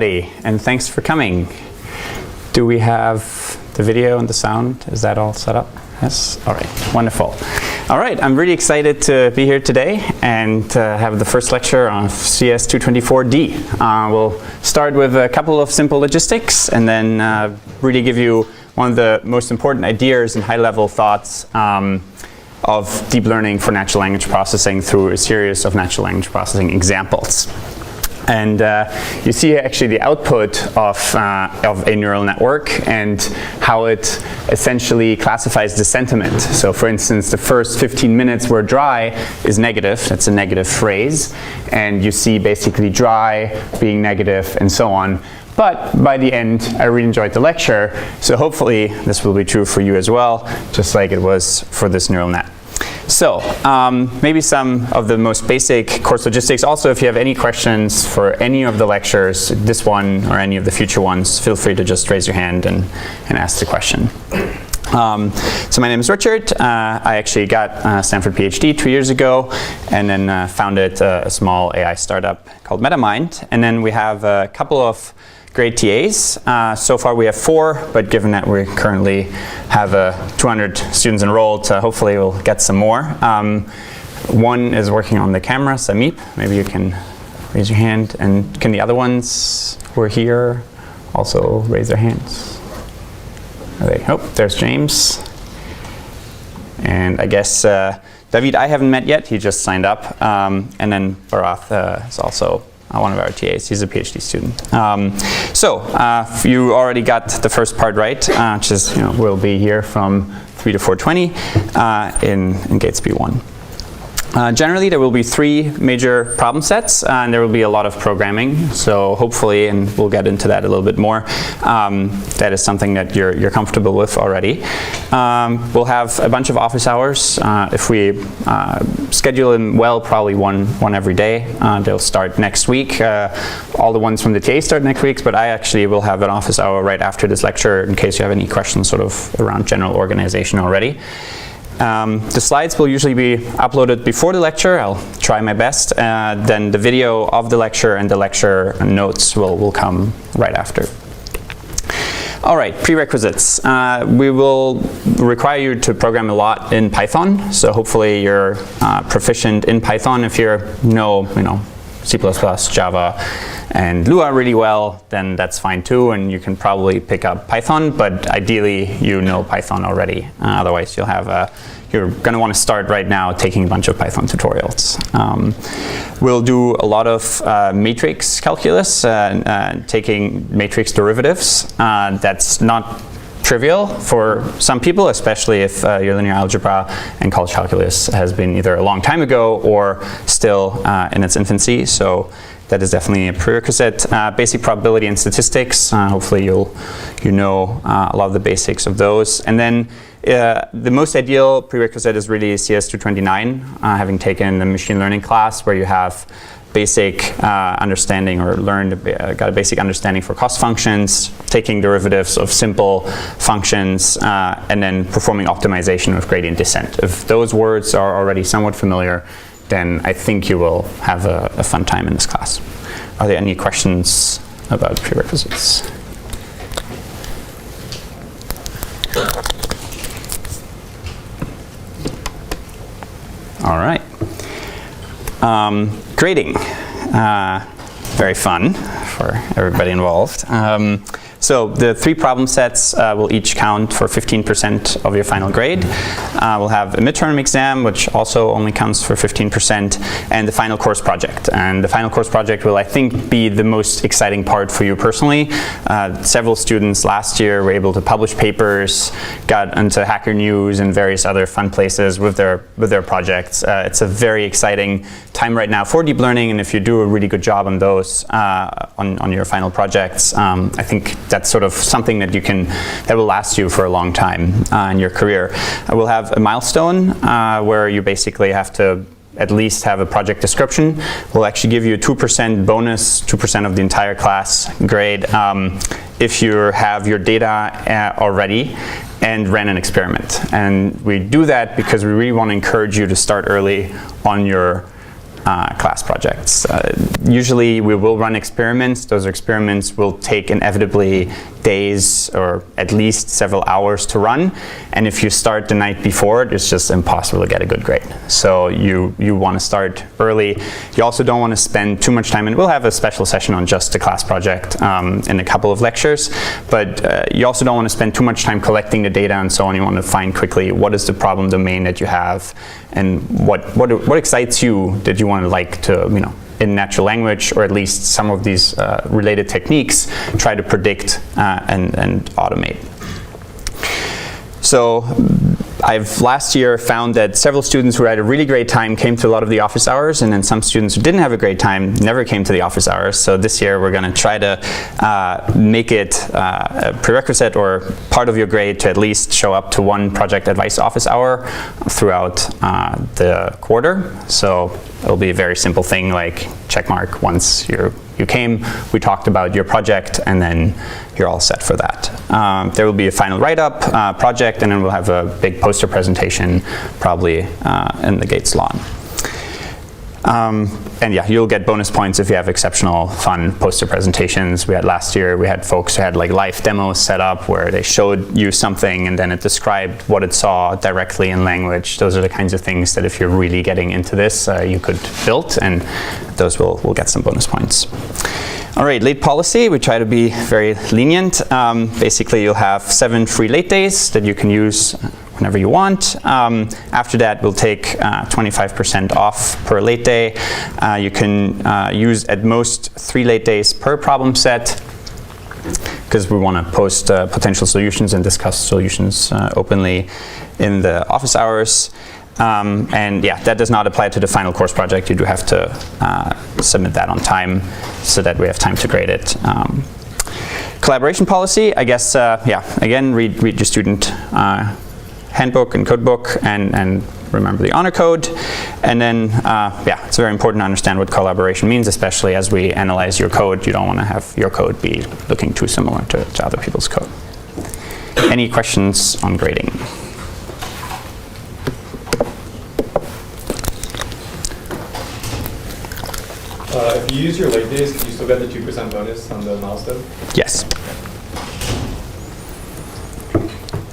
And thanks for coming. Do we have the video and the sound? Is that all set up? Yes? All right, wonderful. All right, I'm really excited to be here today and have the first lecture on CS224D. We'll start with a couple of simple logistics and then really give you one of the most important ideas and high-level thoughts of deep learning for natural language processing through a series of natural language processing examples. And you see actually the output of a neural network and how it essentially classifies the sentiment. So for instance, the first 15 minutes were dry is negative. That's a negative phrase. And you see basically dry being negative and so on. But by the end, I really enjoyed the lecture. So hopefully this will be true for you as well, just like it was for this neural net. So maybe some of the most basic course logistics. Also, if you have any questions for any of the lectures, this one or any of the future ones, feel free to just raise your hand and ask the question. So my name is Richard. I actually got a Stanford PhD 2 years ago and then founded a small AI startup called MetaMind. And then we have a couple of great TAs. So far we have 4, but given that we currently have 200 students enrolled, hopefully we'll get some more. One is working on the camera, Samip. Maybe you can raise your hand. And can the other ones who are here also raise their hands? Oh, there's James. And I guess David I haven't met yet. He just signed up. And then Bharath is also one of our TAs. He's a PhD student. So you already got the first part right, which is we'll be here from 3 to 4:20 in Gates B1. Generally, there will be 3 major problem sets, and there will be a lot of programming. So hopefully, and we'll get into that a little bit more, that is something that you're comfortable with already. We'll have a bunch of office hours. If we schedule them well, probably one every day. They'll start next week. All the ones from the TA start next week, but I actually will have an office hour right after this lecture in case you have any questions sort of around general organization already. The slides will usually be uploaded before the lecture. I'll try my best. Then the video of the lecture and the lecture notes will come right after. All right, prerequisites. We will require you to program a lot in Python. So hopefully you're proficient in Python. If you know C++, Java, and Lua really well, then that's fine too, and you can probably pick up Python, but ideally you know Python already. Otherwise you're going to want to start right now taking a bunch of Python tutorials. We'll do a lot of matrix calculus, taking matrix derivatives. That's not trivial for some people, especially if your linear algebra and college calculus has been either a long time ago or still in its infancy. So that is definitely a prerequisite. Basic probability and statistics. Hopefully you know a lot of the basics of those. And then the most ideal prerequisite is really CS229, having taken the machine learning class where you have basic understanding or got a basic understanding for cost functions, taking derivatives of simple functions, and then performing optimization with gradient descent. If those words are already somewhat familiar, then I think you will have a fun time in this class. Are there any questions about prerequisites? All right. Grading. Very fun for everybody involved. So the 3 problem sets will each count for 15% of your final grade. We'll have a midterm exam, which also only counts for 15%, and the final course project. And the final course project will, I think, be the most exciting part for you personally. Several students last year were able to publish papers, got into Hacker News and various other fun places with their projects. It's a very exciting time right now for deep learning, and if you do a really good job on those, on your final projects, I think that's sort of something that that will last you for a long time in your career. We'll have a milestone where you basically have to at least have a project description. We'll actually give you a 2% bonus, 2% of the entire class grade if you have your data already and ran an experiment. And we do that because we really want to encourage you to start early on your class projects. Usually we will run experiments. Those experiments will take inevitably days or at least several hours to run, and if you start the night before, it's just impossible to get a good grade. So you want to start early. You also don't want to spend too much time, and we'll have a special session on just the class project in a couple of lectures, but you also don't want to spend too much time collecting the data and so on. You want to find quickly what is the problem domain that you have, and what excites you that you want to like to, in natural language, or at least some of these related techniques, try to predict and automate. So I've last year found that several students who had a really great time came to a lot of the office hours, and then some students who didn't have a great time never came to the office hours. So this year we're going to try to make it a prerequisite or part of your grade to at least show up to one project advice office hour throughout the quarter. So it'll be a very simple thing like check mark once you came, we talked about your project, and then you're all set for that. There will be a final write-up project, and then we'll have a big poster presentation probably in the Gates lawn. And yeah, you'll get bonus points if you have exceptional fun poster presentations. We had last year, we had folks who had like live demos set up where they showed you something and then it described what it saw directly in language. Those are the kinds of things that if you're really getting into this, you could build, and those will get some bonus points. All right, late policy, we try to be very lenient. Basically, you'll have 7 free late days that you can use whenever you want. After that, we'll take 25% off per late day. You can use at most 3 late days per problem set, because we want to post potential solutions and discuss solutions openly in the office hours. And yeah, that does not apply to the final course project. You do have to submit that on time so that we have time to grade it. Collaboration policy, I guess, yeah, again, read your student handbook and codebook, and remember the honor code. And then, yeah, it's very important to understand what collaboration means, especially as we analyze your code. You don't want to have your code be looking too similar to other people's code. Any questions on grading? If you use your late days, can you still get the 2% bonus on the milestone? Yes.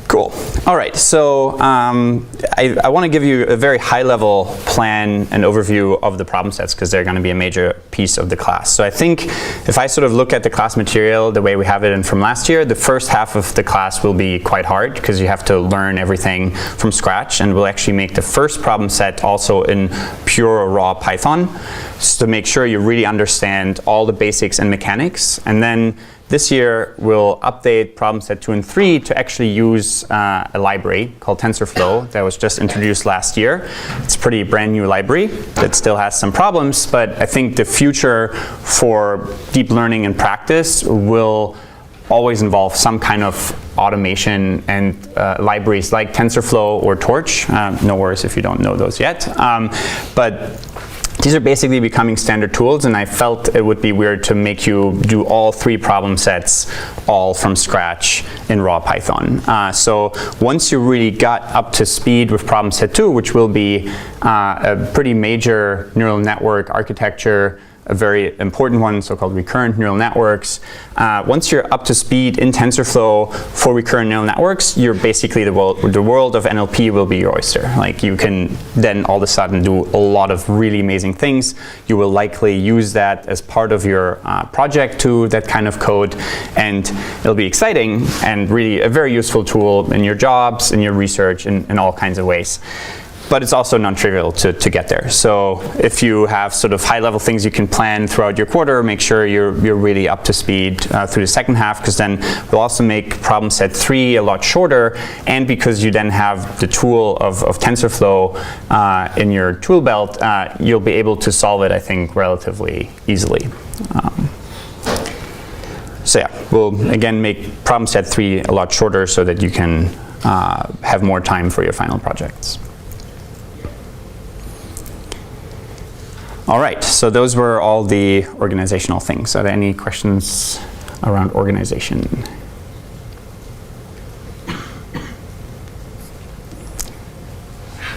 Cool. All right, so I want to give you a very high-level plan and overview of the problem sets, because they're going to be a major piece of the class. So I think if I sort of look at the class material the way we have it in from last year, the first half of the class will be quite hard, because you have to learn everything from scratch, and we'll actually make the first problem set also in pure or raw Python, just to make sure you really understand all the basics and mechanics. And then this year, we'll update problem set 2 and 3 to actually use a library called TensorFlow that was just introduced last year. It's a pretty brand new library that still has some problems, but I think the future for deep learning and practice will always involve some kind of automation, and libraries like TensorFlow or Torch. No worries if you don't know those yet. But these are basically becoming standard tools, and I felt it would be weird to make you do all 3 problem sets all from scratch in raw Python. So once you really got up to speed with problem set 2, which will be a pretty major neural network architecture, a very important one, so-called recurrent neural networks. Once you're up to speed in TensorFlow for recurrent neural networks, you're basically the world of NLP will be your oyster. Like, you can then all of a sudden do a lot of really amazing things. You will likely use that as part of your project to that kind of code, and it'll be exciting and really a very useful tool in your jobs, in your research, in all kinds of ways. But it's also non-trivial to get there. So if you have sort of high-level things you can plan throughout your quarter, make sure you're really up to speed through the second half, because then we'll also make problem set 3 a lot shorter, and because you then have the tool of TensorFlow in your tool belt, you'll be able to solve it, I think, relatively easily. So yeah, we'll again make problem set 3 a lot shorter so that you can have more time for your final projects. All right, so those were all the organizational things. Are there any questions around organization?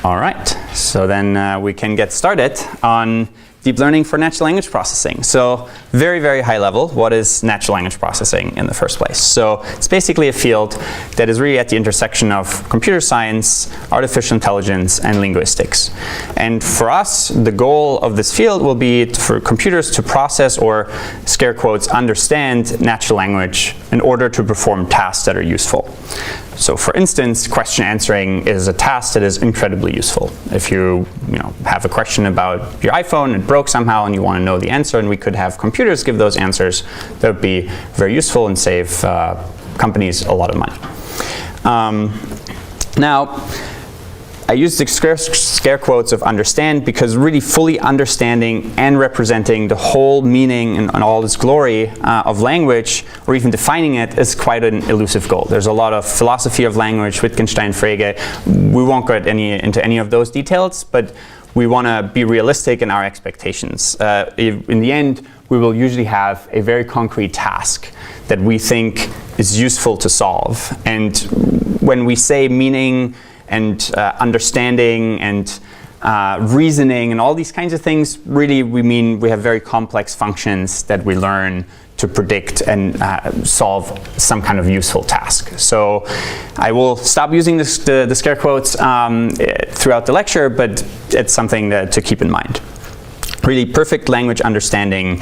All right. So then we can get started on deep learning for natural language processing. So very, very high level, what is natural language processing in the first place? So it's basically a field that is really at the intersection of computer science, artificial intelligence, and linguistics. And for us, the goal of this field will be for computers to process, or scare quotes, understand natural language in order to perform tasks that are useful. So for instance, question answering is a task that is incredibly useful. If you have a question about your iPhone, it broke somehow and you want to know the answer, and we could have computers give those answers, that would be very useful and save companies a lot of money. Now, I use the scare quotes of understand because really fully understanding and representing the whole meaning and all its glory of language, or even defining it, is quite an elusive goal. There's a lot of philosophy of language, Wittgenstein, Frege. We won't go into any of those details, but we want to be realistic in our expectations. In the end, we will usually have a very concrete task that we think is useful to solve. And when we say meaning and understanding and reasoning and all these kinds of things, really we mean we have very complex functions that we learn to predict and solve some kind of useful task. So I will stop using the scare quotes throughout the lecture, but it's something to keep in mind. Really, perfect language understanding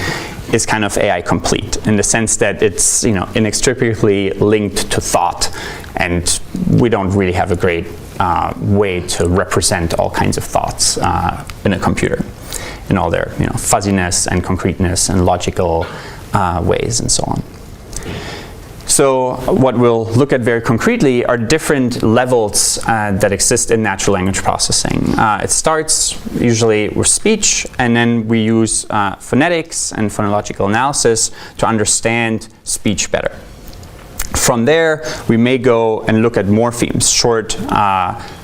is kind of AI complete in the sense that it's inextricably linked to thought, and we don't really have a great way to represent all kinds of thoughts in a computer, in all their fuzziness and concreteness and logical ways and so on. So what we'll look at very concretely are different levels that exist in natural language processing. It starts usually with speech, and then we use phonetics and phonological analysis to understand speech better. From there, we may go and look at morphemes, short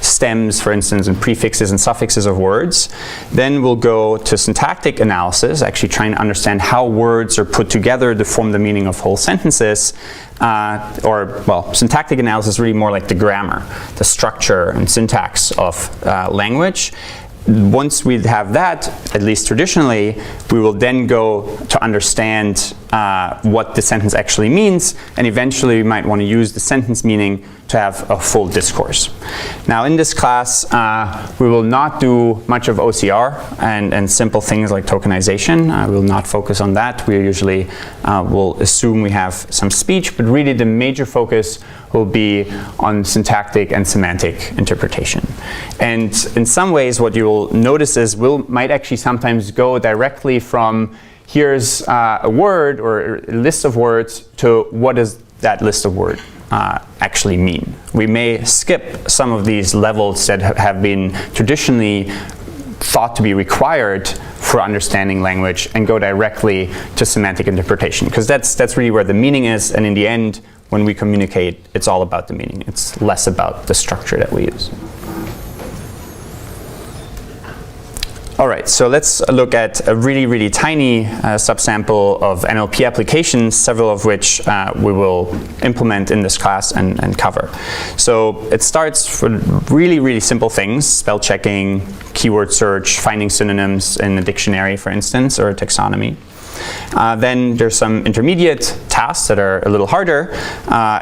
stems, for instance, and prefixes and suffixes of words. Then we'll go to syntactic analysis, actually trying to understand how words are put together to form the meaning of whole sentences. Syntactic analysis is really more like the grammar, the structure and syntax of language. Once we have that, at least traditionally, we will then go to understand what the sentence actually means, and eventually we might want to use the sentence meaning to have a full discourse. Now in this class, we will not do much of OCR and simple things like tokenization. We will not focus on that. We usually will assume we have some speech, but really the major focus will be on syntactic and semantic interpretation. And in some ways, what you will notice is might actually sometimes go directly from here's a word or a list of words to what does that list of words actually mean. We may skip some of these levels that have been traditionally thought to be required for understanding language and go directly to semantic interpretation, because that's really where the meaning is, and in the end, when we communicate, it's all about the meaning. It's less about the structure that we use. All right, so let's look at a really, really tiny subsample of NLP applications, several of which we will implement in this class and cover. So it starts with really, really simple things: spell checking, keyword search, finding synonyms in a dictionary, for instance, or a taxonomy. Then there's some intermediate tasks that are a little harder,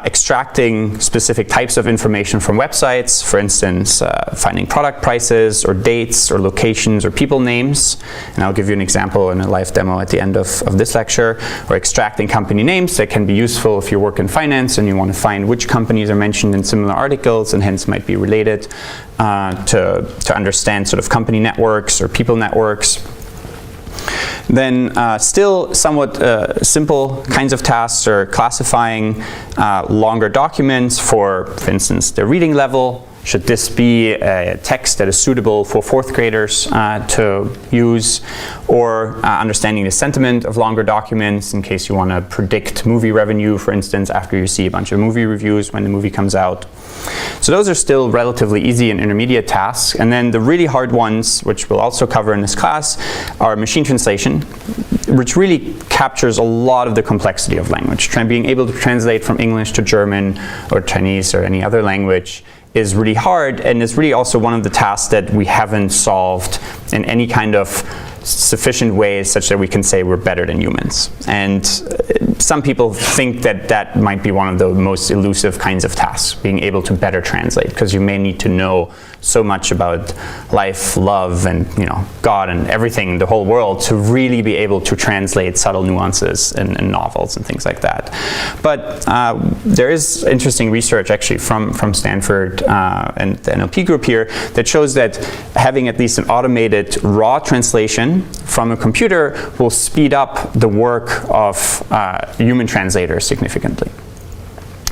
extracting specific types of information from websites, for instance, finding product prices or dates or locations or people names. And I'll give you an example in a live demo at the end of this lecture. Or extracting company names that can be useful if you work in finance and you want to find which companies are mentioned in similar articles and hence might be related, to understand sort of company networks or people networks. Then still somewhat simple kinds of tasks are classifying longer documents for instance, the reading level. Should this be a text that is suitable for fourth graders to use? Or understanding the sentiment of longer documents in case you want to predict movie revenue, for instance, after you see a bunch of movie reviews when the movie comes out. So those are still relatively easy and intermediate tasks. And then the really hard ones, which we'll also cover in this class, are machine translation, which really captures a lot of the complexity of language. Being able to translate from English to German or Chinese or any other language is really hard, and it's really also one of the tasks that we haven't solved in any kind of sufficient ways such that we can say we're better than humans. And some people think that that might be one of the most elusive kinds of tasks, being able to better translate, because you may need to know so much about life, love, and God and everything, the whole world, to really be able to translate subtle nuances in novels and things like that. But there is interesting research actually from Stanford and the NLP group here that shows that having at least an automated raw translation from a computer will speed up the work of human translators significantly.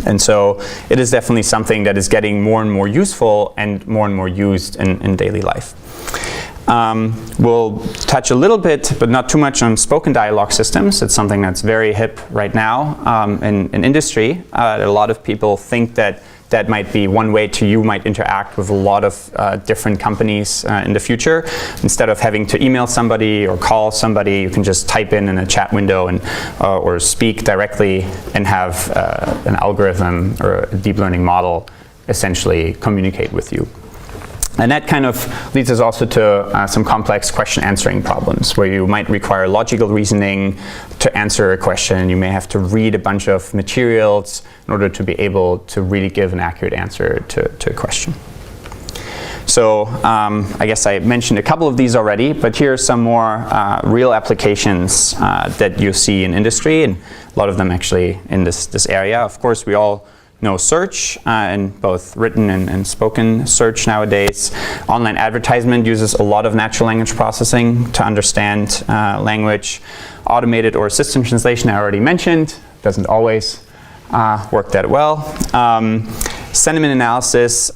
And so it is definitely something that is getting more and more useful and more used in daily life. We'll touch a little bit, but not too much, on spoken dialogue systems. It's something that's very hip right now in industry. A lot of people think that that might be one way you might interact with a lot of different companies in the future. Instead of having to email somebody or call somebody, you can just type in a chat window and or speak directly and have an algorithm or a deep learning model essentially communicate with you. And that kind of leads us also to some complex question answering problems, where you might require logical reasoning to answer a question. You may have to read a bunch of materials in order to be able to really give an accurate answer to a question. So I guess I mentioned a couple of these already, but here are some more real applications that you see in industry, and a lot of them actually in this area. Of course, we all know search, and both written and spoken search nowadays. Online advertisement uses a lot of natural language processing to understand language. Automated or assistant translation I already mentioned, doesn't always work that well. Sentiment analysis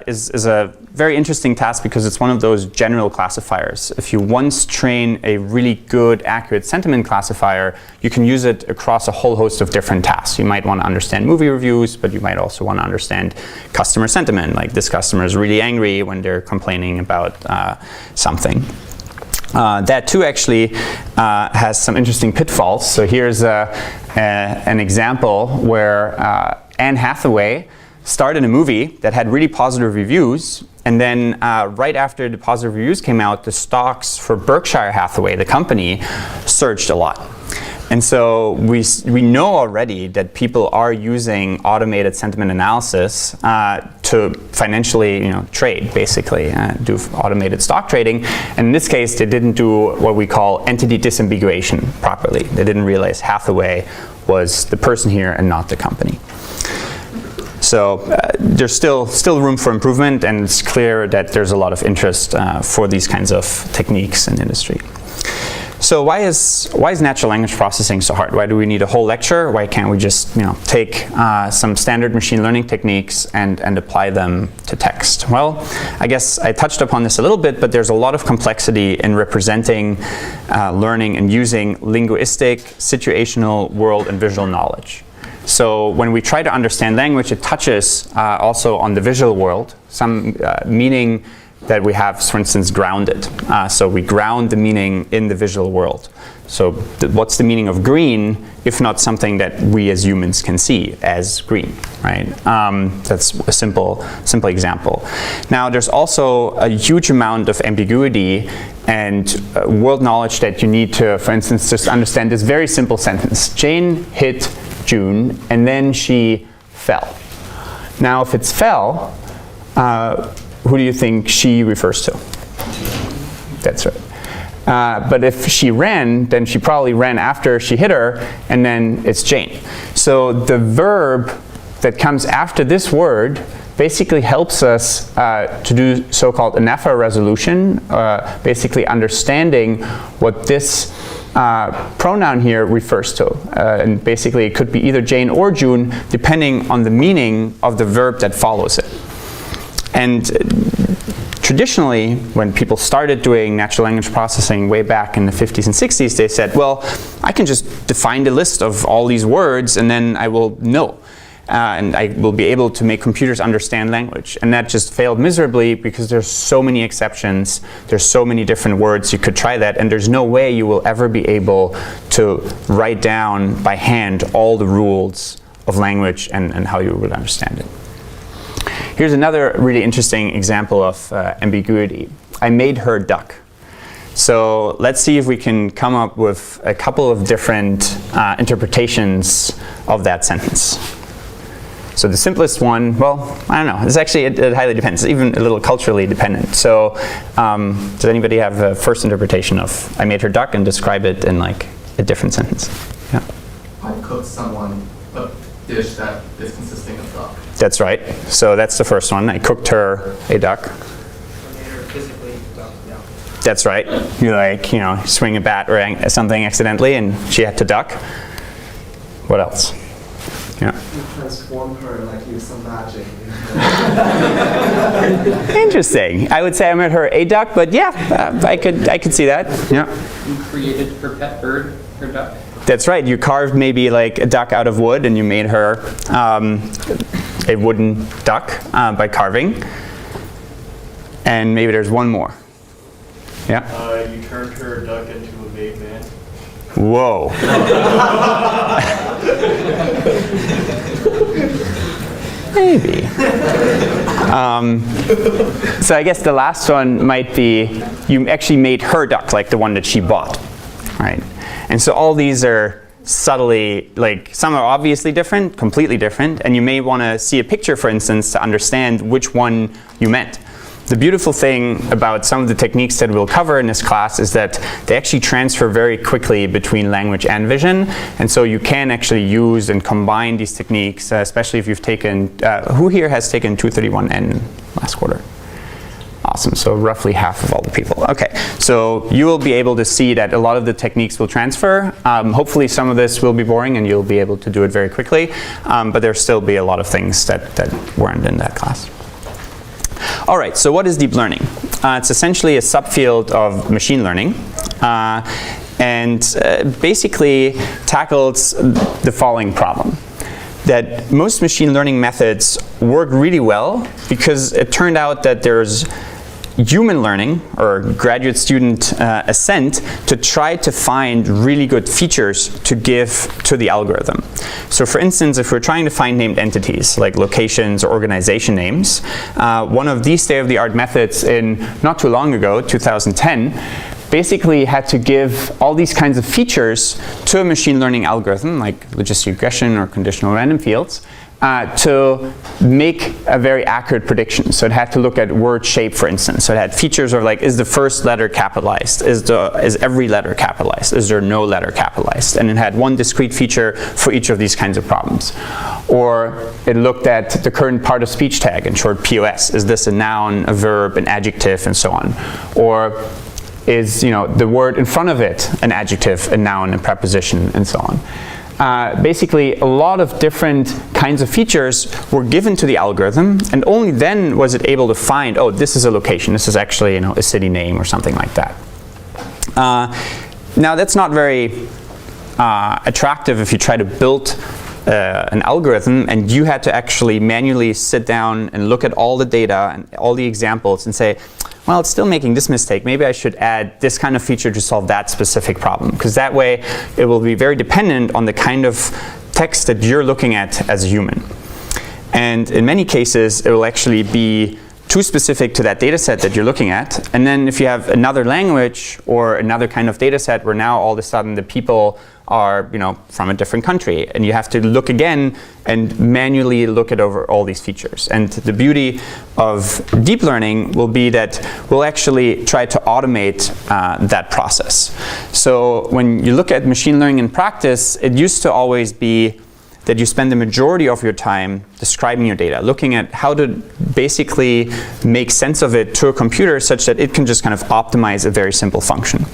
is a very interesting task because it's one of those general classifiers. If you once train a really good, accurate sentiment classifier, you can use it across a whole host of different tasks. You might want to understand movie reviews, but you might also want to understand customer sentiment, like this customer is really angry when they're complaining about something. That too actually has some interesting pitfalls. So here's an example where Anne Hathaway starred in a movie that had really positive reviews, and then right after the positive reviews came out, the stocks for Berkshire Hathaway, the company, surged a lot. And so we know already that people are using automated sentiment analysis to financially trade, basically, do automated stock trading. And in this case, they didn't do what we call entity disambiguation properly. They didn't realize Hathaway was the person here and not the company. So there's still room for improvement, and it's clear that there's a lot of interest for these kinds of techniques in industry. So why is natural language processing so hard? Why do we need a whole lecture? Why can't we just take some standard machine learning techniques and apply them to text? Well, I guess I touched upon this a little bit, but there's a lot of complexity in representing, learning, and using linguistic, situational, world, and visual knowledge. So when we try to understand language, it touches also on the visual world, some meaning that we have, for instance, grounded. So we ground the meaning in the visual world. So what's the meaning of green, if not something that we as humans can see as green, right? That's a simple example. Now, there's also a huge amount of ambiguity and world knowledge that you need to, for instance, just understand this very simple sentence. Jane hit June, and then she fell. Now, if it's fell, who do you think she refers to? That's right. But if she ran, then she probably ran after she hit her, and then it's Jane. So the verb that comes after this word basically helps us to do so-called anaphora resolution, basically understanding what this pronoun here refers to. And basically it could be either Jane or June, depending on the meaning of the verb that follows it. And traditionally, when people started doing natural language processing way back in the 50s and 60s, they said, well, I can just define the list of all these words and then I will know. And I will be able to make computers understand language. And that just failed miserably because there's so many exceptions, there's so many different words you could try that, and there's no way you will ever be able to write down by hand all the rules of language and how you would understand it. Here's another really interesting example of ambiguity. I made her duck. So let's see if we can come up with a couple of different interpretations of that sentence. So the simplest one, well, I don't know. It's actually, it highly depends. It's even a little culturally dependent. So does anybody have a first interpretation of I made her duck and describe it in like a different sentence? Yeah. I cooked someone a dish that is consisting of duck. That's right. So that's the first one. I cooked her a duck. I made her physically duck, yeah. That's right. You like, you know, swing a bat or something accidentally and she had to duck. What else? Yeah. You transform her like use some magic. Interesting. I would say I made her a duck, but yeah, I could see that. Yeah. You created her pet bird, her duck. That's right. You carved maybe like a duck out of wood, and you made her a wooden duck by carving. And maybe there's one more. Yeah. You turned her duck into a made man. Whoa. Maybe. So I guess the last one might be you actually made her duck like the one that she bought, right? And so all these are subtly, like some are obviously different, completely different, and you may want to see a picture, for instance, to understand which one you meant. The beautiful thing about some of the techniques that we'll cover in this class is that they actually transfer very quickly between language and vision, and so you can actually use and combine these techniques, especially if you've taken, who here has taken 231N last quarter? Awesome, so roughly half of all the people. Okay, so you will be able to see that a lot of the techniques will transfer. Hopefully some of this will be boring and you'll be able to do it very quickly, but there'll still be a lot of things that weren't in that class. All right, so what is deep learning? It's essentially a subfield of machine learning and basically tackles the following problem. That most machine learning methods work really well because it turned out that there's human learning or graduate student assent to try to find really good features to give to the algorithm. So for instance, if we're trying to find named entities like locations or organization names, one of these state-of-the-art methods in not too long ago, 2010, basically had to give all these kinds of features to a machine learning algorithm like logistic regression or conditional random fields to make a very accurate prediction. So it had to look at word shape, for instance. So it had features of like, is the first letter capitalized? Is every letter capitalized? Is there no letter capitalized? And it had one discrete feature for each of these kinds of problems. Or it looked at the current part of speech tag, in short POS. Is this a noun, a verb, an adjective, and so on? Or is the word in front of it an adjective, a noun, a preposition, and so on. Basically, a lot of different kinds of features were given to the algorithm, and only then was it able to find, oh, this is a location, this is actually a city name or something like that. Now, that's not very attractive if you try to build an algorithm and you had to actually manually sit down and look at all the data and all the examples and say, well, it's still making this mistake. Maybe I should add this kind of feature to solve that specific problem. Because that way, it will be very dependent on the kind of text that you're looking at as a human. And in many cases, it will actually be too specific to that data set that you're looking at. And then if you have another language or another kind of data set where now all of a sudden the people are from a different country, and you have to look again and manually look at over all these features. And the beauty of deep learning will be that we'll actually try to automate that process. So when you look at machine learning in practice, it used to always be that you spend the majority of your time describing your data, looking at how to basically make sense of it to a computer such that it can just kind of optimize a very simple function.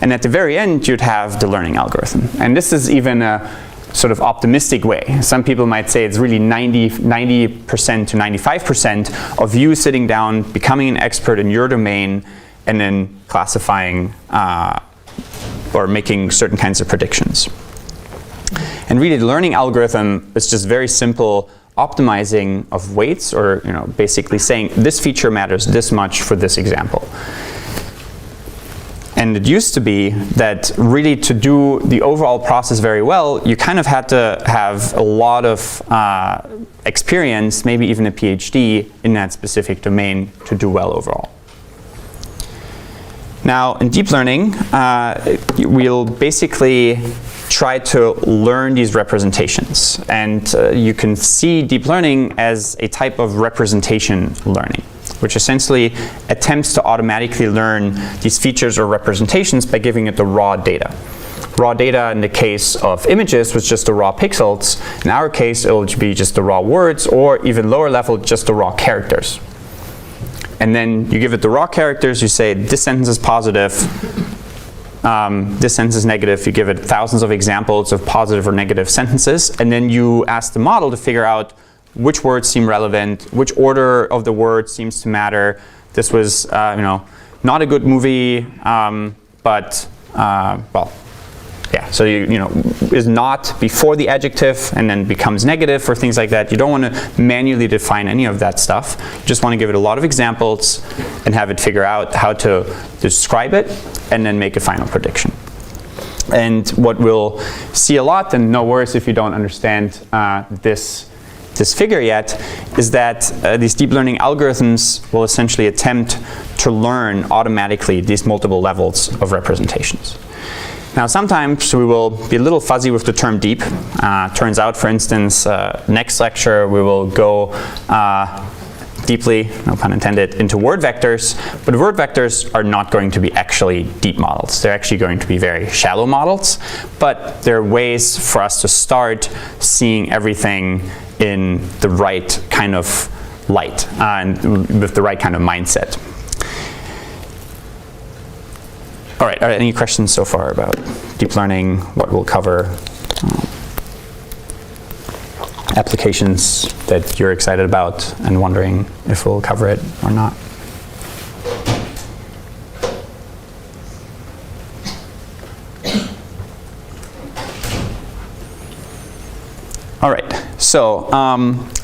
And at the very end, you'd have the learning algorithm. And this is even a sort of optimistic way. Some people might say it's really 90% to 95% of you sitting down, becoming an expert in your domain, and then classifying or making certain kinds of predictions. And really, the learning algorithm is just very simple optimizing of weights, or basically saying this feature matters this much for this example. And it used to be that really to do the overall process very well, you kind of had to have a lot of experience, maybe even a PhD in that specific domain to do well overall. Now, in deep learning, we'll basically try to learn these representations. And you can see deep learning as a type of representation learning, which essentially attempts to automatically learn these features or representations by giving it the raw data. Raw data in the case of images was just the raw pixels. In our case, it will be just the raw words, or even lower level, just the raw characters. And then you give it the raw characters, you say this sentence is positive, this sentence is negative. You give it thousands of examples of positive or negative sentences, and then you ask the model to figure out which words seem relevant, which order of the words seems to matter. This was, not a good movie, but well, yeah. So is not before the adjective and then becomes negative or things like that. You don't want to manually define any of that stuff. You just want to give it a lot of examples and have it figure out how to describe it and then make a final prediction. And what we'll see a lot, and no worries if you don't understand this figure yet, is that these deep learning algorithms will essentially attempt to learn automatically these multiple levels of representations. Now, sometimes we will be a little fuzzy with the term deep. Turns out, for instance, next lecture we will go deeply, no pun intended, into word vectors. But word vectors are not going to be actually deep models. They're actually going to be very shallow models. But there are ways for us to start seeing everything in the right kind of light and with the right kind of mindset. All right, any questions so far about deep learning, what we'll cover, applications that you're excited about and wondering if we'll cover it or not? All right, so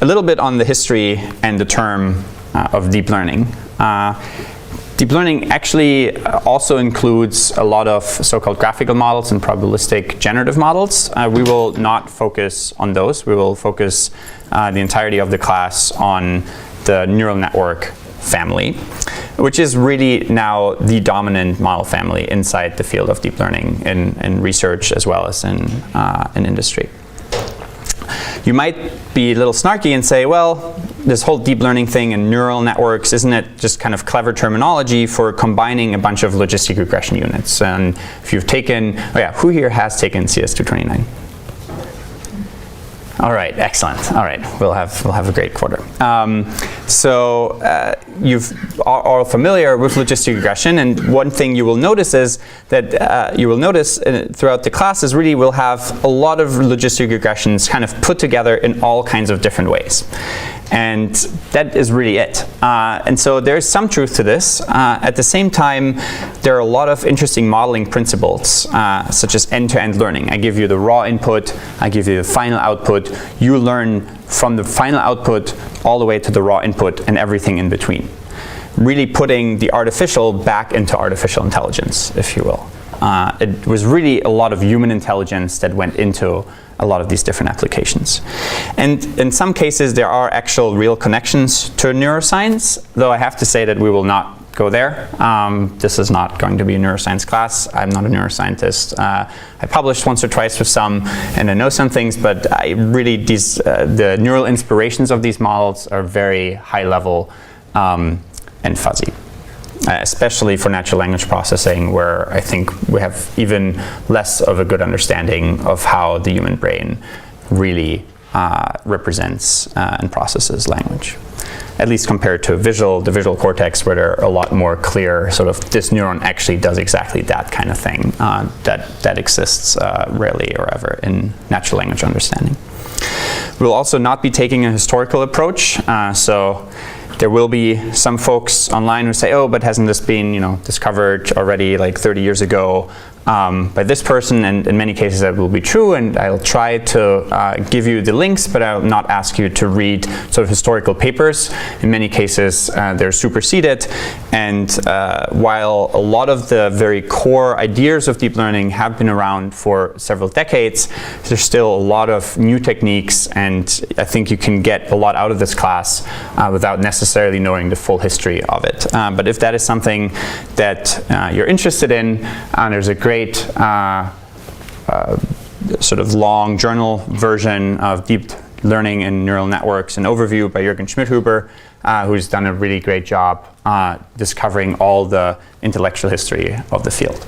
a little bit on the history and the term of deep learning. Deep learning actually also includes a lot of so-called graphical models and probabilistic generative models. We will not focus on those. We will focus the entirety of the class on the neural network family, which is really now the dominant model family inside the field of deep learning in research as well as in industry. You might be a little snarky and say, well, this whole deep learning thing and neural networks, isn't it just kind of clever terminology for combining a bunch of logistic regression units? And if you've taken, who here has taken CS229? All right, excellent. All right, we'll have a great quarter. So you've all familiar with logistic regression, and one thing you will notice is that throughout the class is really we'll have a lot of logistic regressions kind of put together in all kinds of different ways. And that is really it. And so there's some truth to this. At the same time, there are a lot of interesting modeling principles, such as end-to-end learning. I give you the raw input, I give you the final output. You learn from the final output all the way to the raw input and everything in between. Really putting the artificial back into artificial intelligence, if you will. It was really a lot of human intelligence that went into a lot of these different applications. And in some cases, there are actual real connections to neuroscience, though I have to say that we will not go there. This is not going to be a neuroscience class. I'm not a neuroscientist. I published once or twice with some, and I know some things, but the neural inspirations of these models are very high level and fuzzy. Especially for natural language processing, where I think we have even less of a good understanding of how the human brain really represents and processes language. At least compared to the visual cortex, where there are a lot more clear sort of this neuron actually does exactly that kind of thing that exists rarely or ever in natural language understanding. We'll also not be taking a historical approach. So there will be some folks online who say, oh, but hasn't this been discovered already like 30 years ago? by this person, and in many cases that will be true, and I'll try to give you the links, but I'll not ask you to read sort of historical papers. In many cases they're superseded, and while a lot of the very core ideas of deep learning have been around for several decades, there's still a lot of new techniques, and I think you can get a lot out of this class without necessarily knowing the full history of it. But if that is something that you're interested in, there's a great sort of long journal version of deep learning and neural networks, an overview by Jürgen Schmidhuber, who's done a really great job discovering all the intellectual history of the field.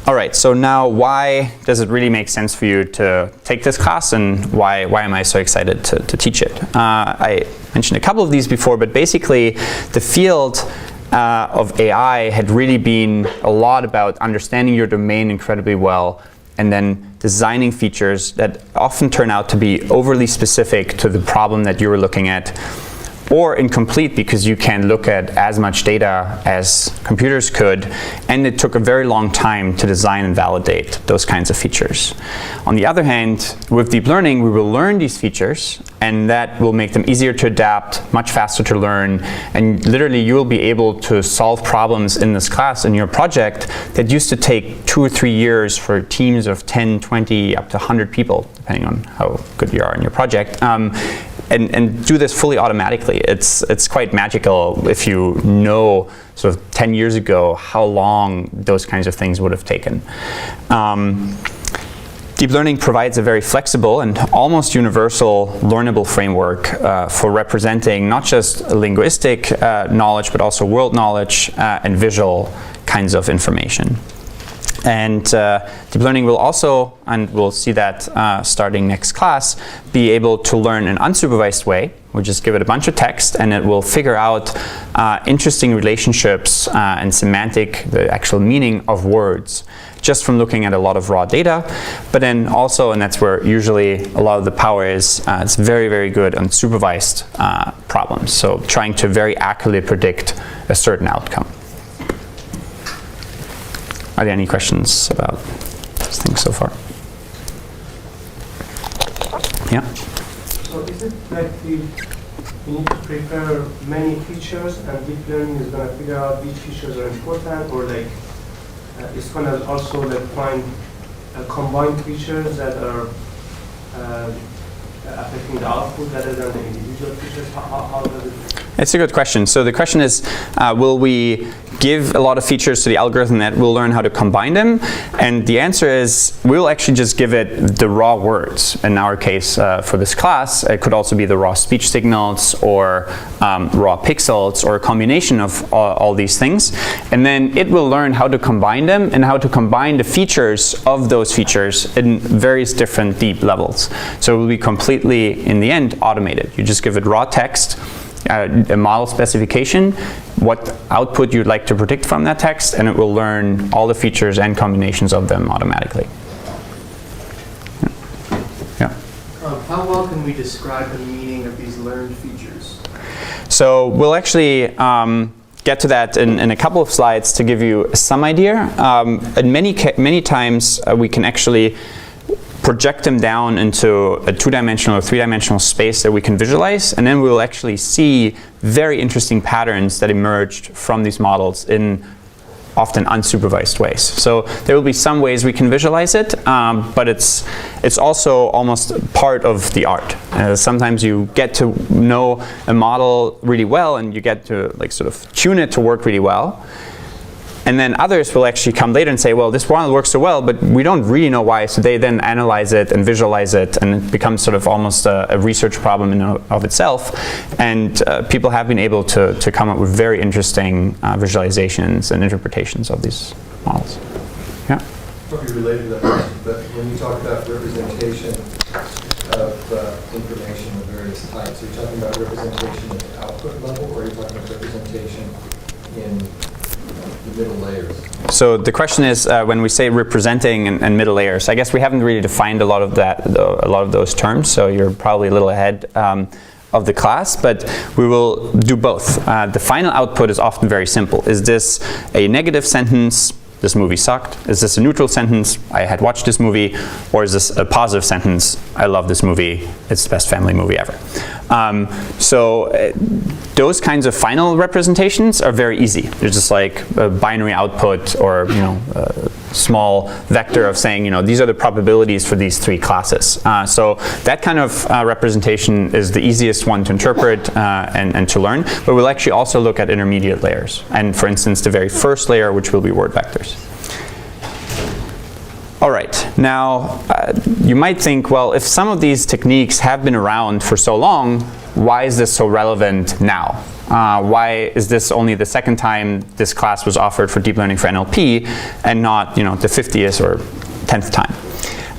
All right, so now why does it really make sense for you to take this class, and why am I so excited to teach it? I mentioned a couple of these before, but basically the field of AI had really been a lot about understanding your domain incredibly well and then designing features that often turn out to be overly specific to the problem that you were looking at, or incomplete because you can look at as much data as computers could, and it took a very long time to design and validate those kinds of features. On the other hand, with deep learning, we will learn these features, and that will make them easier to adapt, much faster to learn, and literally you will be able to solve problems in this class in your project that used to take 2 or 3 years for teams of 10, 20, up to 100 people, depending on how good you are in your project. And do this fully automatically. It's quite magical if you know sort of 10 years ago how long those kinds of things would have taken. Deep learning provides a very flexible and almost universal learnable framework for representing not just linguistic knowledge, but also world knowledge and visual kinds of information. And deep learning will also, and we'll see that starting next class, be able to learn in an unsupervised way. We'll just give it a bunch of text, and it will figure out interesting relationships and the actual meaning of words, just from looking at a lot of raw data. But then also, and that's where usually a lot of the power is, it's very, very good on supervised problems. So trying to very accurately predict a certain outcome. Are there any questions about these things so far? Yeah? So is it like we need to prepare many features and deep learning is going to figure out which features are important, or like it's going to also like find combined features that are affecting the output rather than the individual features? How does it? It's a good question. So the question is, will we give a lot of features to the algorithm that will learn how to combine them? And the answer is, we'll actually just give it the raw words. In our case, for this class, it could also be the raw speech signals, or raw pixels, or a combination of all these things. And then it will learn how to combine them and how to combine the features of those features in various different deep levels. So it will be completely, in the end, automated. You just give it raw text, a model specification, what output you'd like to predict from that text, and it will learn all the features and combinations of them automatically. Yeah. How well can we describe the meaning of these learned features? So we'll actually get to that in a couple of slides to give you some idea. And many times we can actually project them down into a 2-dimensional or 3-dimensional space that we can visualize, and then we will actually see very interesting patterns that emerged from these models in often unsupervised ways. So there will be some ways we can visualize it, but it's also almost part of the art. Sometimes you get to know a model really well, and you get to like sort of tune it to work really well. And then others will actually come later and say, well, this model works so well, but we don't really know why. So they then analyze it and visualize it, and it becomes sort of almost a research problem in and of itself. And people have been able to come up with very interesting visualizations and interpretations of these models. Yeah? Probably related to that, but when you talk about representation of information of various types, are you talking about representation at the output level, or are you talking about representation in the middle layers? So the question is, when we say representing and middle layers, I guess we haven't really defined a lot of those terms, so you're probably a little ahead of the class, but we will do both. The final output is often very simple. Is this a negative sentence this movie sucked? Is this a neutral sentence? I had watched this movie. Or is this a positive sentence? I love this movie. It's the best family movie ever. Those kinds of final representations are very easy. They're just like a binary output or a small vector of saying these are the probabilities for these three classes. So that kind of representation is the easiest one to interpret and to learn. But we'll actually also look at intermediate layers. And for instance, the very first layer, which will be word vectors. All right, now you might think, well, if some of these techniques have been around for so long, why is this so relevant now? Why is this only the second time this class was offered for deep learning for NLP and not the 50th or 10th time?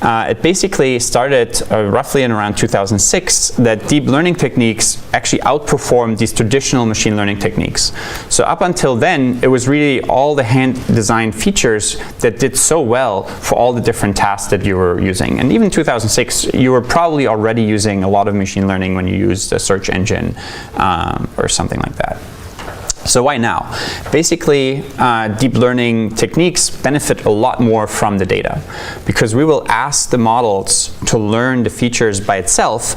It basically started roughly in around 2006 that deep learning techniques actually outperformed these traditional machine learning techniques. So up until then, it was really all the hand-designed features that did so well for all the different tasks that you were using. And even 2006, you were probably already using a lot of machine learning when you used a search engine or something like that. So why now? Basically, deep learning techniques benefit a lot more from the data because we will ask the models to learn the features by itself.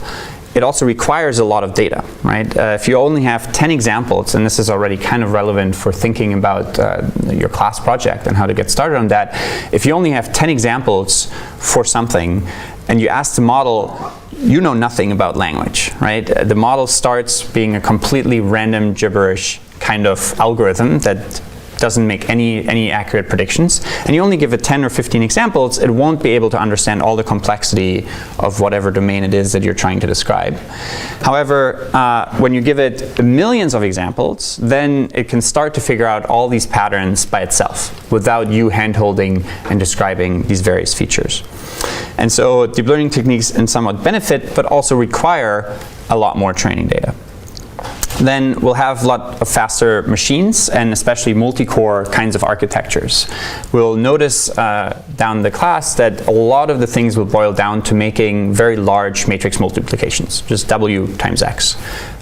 It also requires a lot of data, right? If you only have 10 examples, and this is already kind of relevant for thinking about your class project and how to get started on that. If you only have 10 examples for something and you ask the model, you know nothing about language, right? The model starts being a completely random gibberish kind of algorithm that doesn't make any accurate predictions, and you only give it 10 or 15 examples, it won't be able to understand all the complexity of whatever domain it is that you're trying to describe. However, when you give it millions of examples, then it can start to figure out all these patterns by itself without you hand-holding and describing these various features. And so deep learning techniques in somewhat benefit, but also require a lot more training data. Then we'll have a lot of faster machines and especially multi-core kinds of architectures. We'll notice down the class that a lot of the things will boil down to making very large matrix multiplications, just W times X.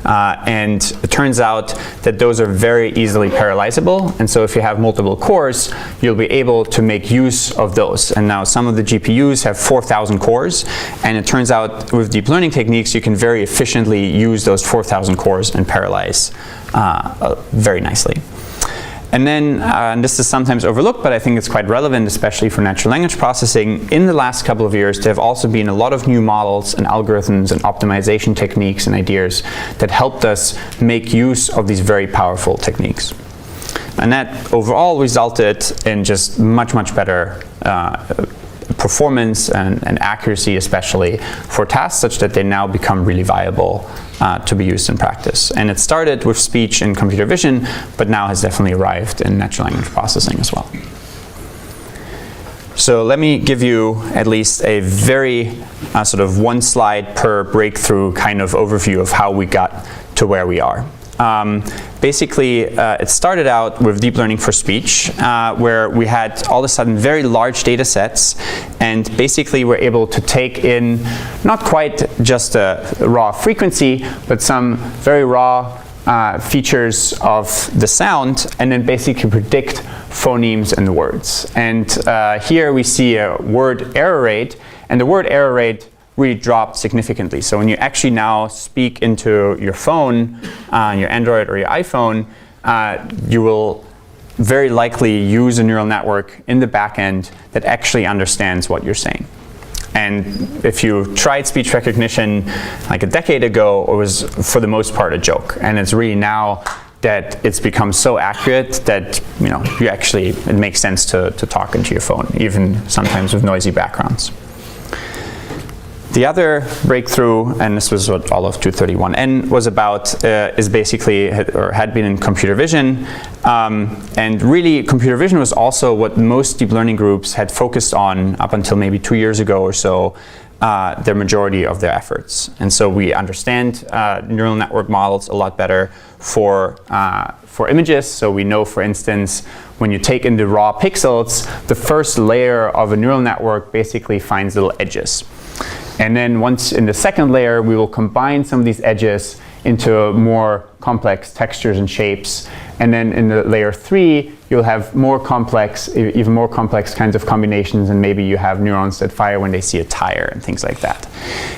And it turns out that those are very easily parallelizable, and so if you have multiple cores, you'll be able to make use of those. And now some of the GPUs have 4,000 cores, and it turns out with deep learning techniques you can very efficiently use those 4,000 cores and parallelize very nicely. And then, and this is sometimes overlooked, but I think it's quite relevant, especially for natural language processing. In the last couple of years, there have also been a lot of new models and algorithms and optimization techniques and ideas that helped us make use of these very powerful techniques. And that overall resulted in just much, much better performance and accuracy, especially for tasks, such that they now become really viable to be used in practice. And it started with speech and computer vision, but now has definitely arrived in natural language processing as well. So let me give you at least a very sort of one slide per breakthrough kind of overview of how we got to where we are. Basically, it started out with deep learning for speech, where we had all of a sudden very large data sets, and basically we're able to take in not quite just a raw frequency, but some very raw features of the sound, and then basically predict phonemes and words. And here we see a word error rate, and the word error rate really dropped significantly. So when you actually now speak into your phone, your Android or your iPhone, you will very likely use a neural network in the back end that actually understands what you're saying. And if you tried speech recognition like a decade ago, it was for the most part a joke. And it's really now that it's become so accurate that you actually, it makes sense to talk into your phone, even sometimes with noisy backgrounds. The other breakthrough, and this was what all of 231N was about, is basically, or had been in computer vision. And really, computer vision was also what most deep learning groups had focused on up until maybe 2 years ago or so, their majority of their efforts. And so we understand neural network models a lot better for images. So we know, for instance, when you take in the raw pixels, the first layer of a neural network basically finds little edges. And then once in the second layer, we will combine some of these edges into more complex textures and shapes. And then in the layer 3, you'll have more complex, even more complex kinds of combinations, and maybe you have neurons that fire when they see a tire and things like that.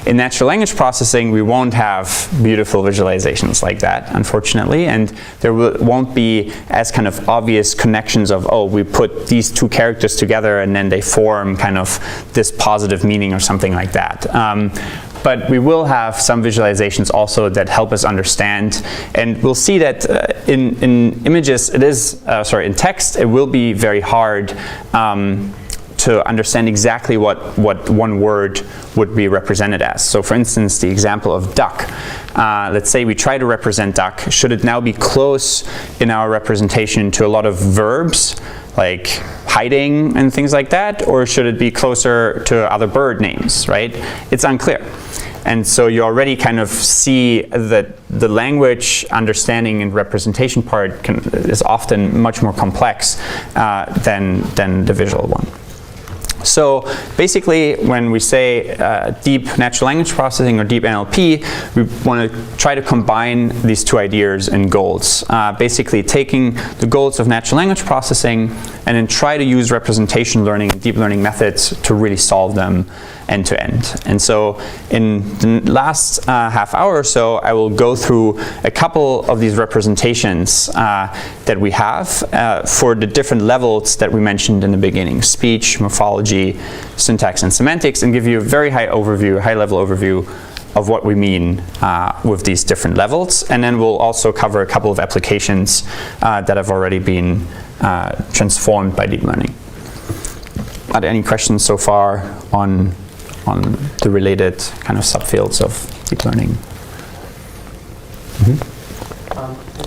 In natural language processing, we won't have beautiful visualizations like that, unfortunately, and there won't be as kind of obvious connections of, oh, we put these two characters together and then they form kind of this positive meaning or something like that. But we will have some visualizations also that help us understand, and we'll see that in images, it is, in text, it will be very hard to understand exactly what one word would be represented as. So for instance, the example of duck. Let's say we try to represent duck. Should it now be close in our representation to a lot of verbs, like hiding and things like that, or should it be closer to other bird names, right? It's unclear. And so you already kind of see that the language understanding and representation part is often much more complex than the visual one. So basically, when we say deep natural language processing or deep NLP, we want to try to combine these two ideas in goals. Basically taking the goals of natural language processing and then try to use representation learning and deep learning methods to really solve them end to end. And so in the last half hour or so, I will go through a couple of these representations that we have for the different levels that we mentioned in the beginning: speech, morphology, syntax, and semantics, and give you a very high-level overview of what we mean with these different levels. And then we'll also cover a couple of applications that have already been transformed by deep learning. Are there any questions so far on the related kind of subfields of deep learning? Is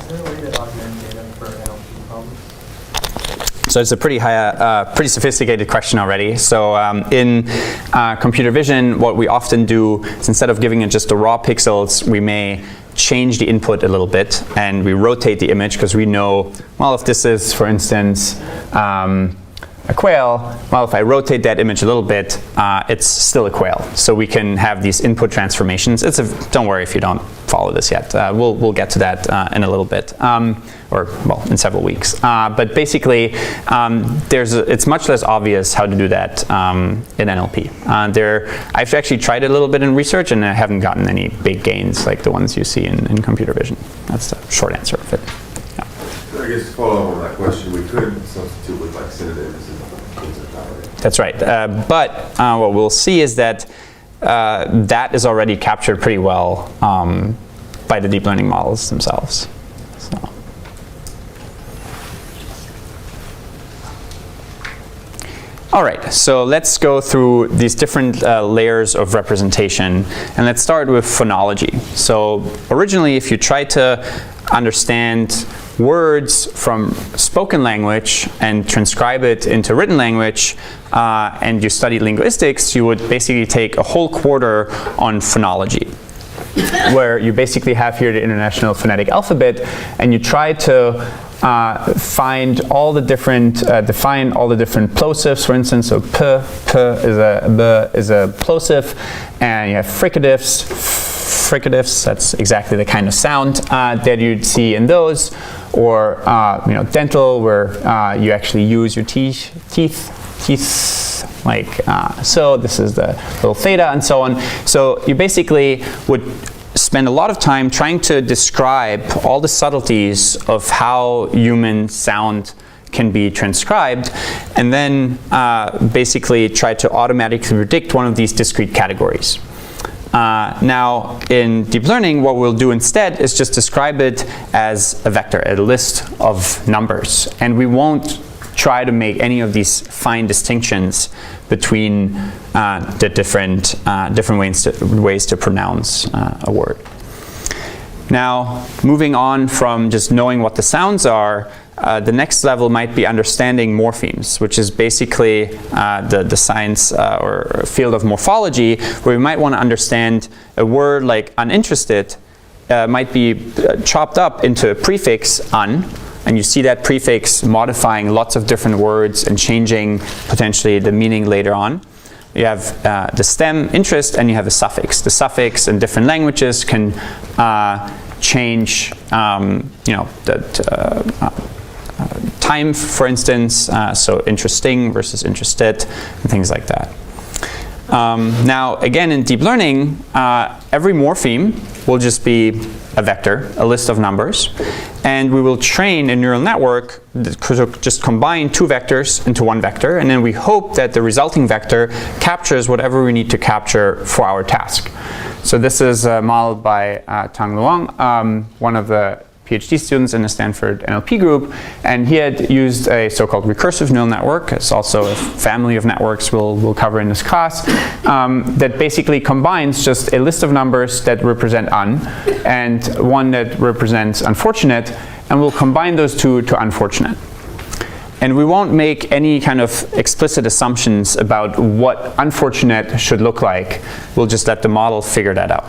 there a way to augment data for NLP problems? So it's a pretty sophisticated question already. So in computer vision, what we often do is, instead of giving it just the raw pixels, we may change the input a little bit and we rotate the image, because we know, well, if this is, for instance, a quail, well, if I rotate that image a little bit, it's still a quail. So we can have these input transformations. Don't worry if you don't follow this yet. We'll get to that in a little bit, in several weeks. But basically, it's much less obvious how to do that in NLP. I've actually tried it a little bit in research, and I haven't gotten any big gains like the ones you see in computer vision. That's the short answer of it. I guess to follow up on that question, we could substitute with like synonyms and things like that, right? That's right. But what we'll see is that that is already captured pretty well by the deep learning models themselves. So. All right, so let's go through these different layers of representation, and let's start with phonology. So originally, if you try to understand words from spoken language and transcribe it into written language, and you studied linguistics, you would basically take a whole quarter on phonology, where you basically have here the International Phonetic Alphabet, and you try to find all the different, define all the different plosives, for instance. So p is a plosive, and you have fricatives, that's exactly the kind of sound that you'd see in those, or dental, where you actually use your teeth, like so. This is the little theta, and so on. So you basically would spend a lot of time trying to describe all the subtleties of how human sound can be transcribed, and then basically try to automatically predict one of these discrete categories. Now, in deep learning, what we'll do instead is just describe it as a vector, a list of numbers, and we won't try to make any of these fine distinctions between the different ways to pronounce a word. Now, moving on from just knowing what the sounds are, the next level might be understanding morphemes, which is basically the science or field of morphology, where we might want to understand a word like uninterested might be chopped up into a prefix un, and you see that prefix modifying lots of different words and changing potentially the meaning later on. You have the stem interest, and you have a suffix. The suffix in different languages can change, time, for instance, so interesting versus interested, and things like that. Now, again, in deep learning, every morpheme will just be a vector, a list of numbers, and we will train a neural network to just combine two vectors into one vector, and then we hope that the resulting vector captures whatever we need to capture for our task. So this is modeled by Tang Luang, one of the PhD students in the Stanford NLP group, and he had used a so-called recursive neural network. It's also a family of networks we'll cover in this class, that basically combines just a list of numbers that represent un and one that represents unfortunate, and we'll combine those two to unfortunate. And we won't make any kind of explicit assumptions about what unfortunate should look like. We'll just let the model figure that out.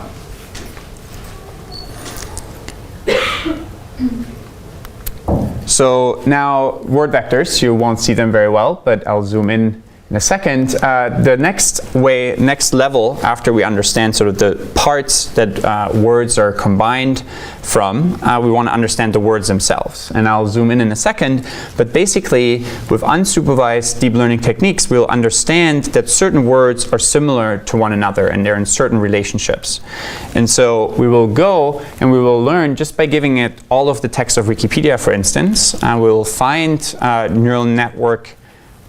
So now word vectors, you won't see them very well, but I'll zoom in a second. The next level after we understand sort of the parts that words are combined from, we want to understand the words themselves. And I'll zoom in a second, but basically with unsupervised deep learning techniques, we'll understand that certain words are similar to one another and they're in certain relationships. And so we will go and we will learn just by giving it all of the text of Wikipedia, for instance, we'll find neural network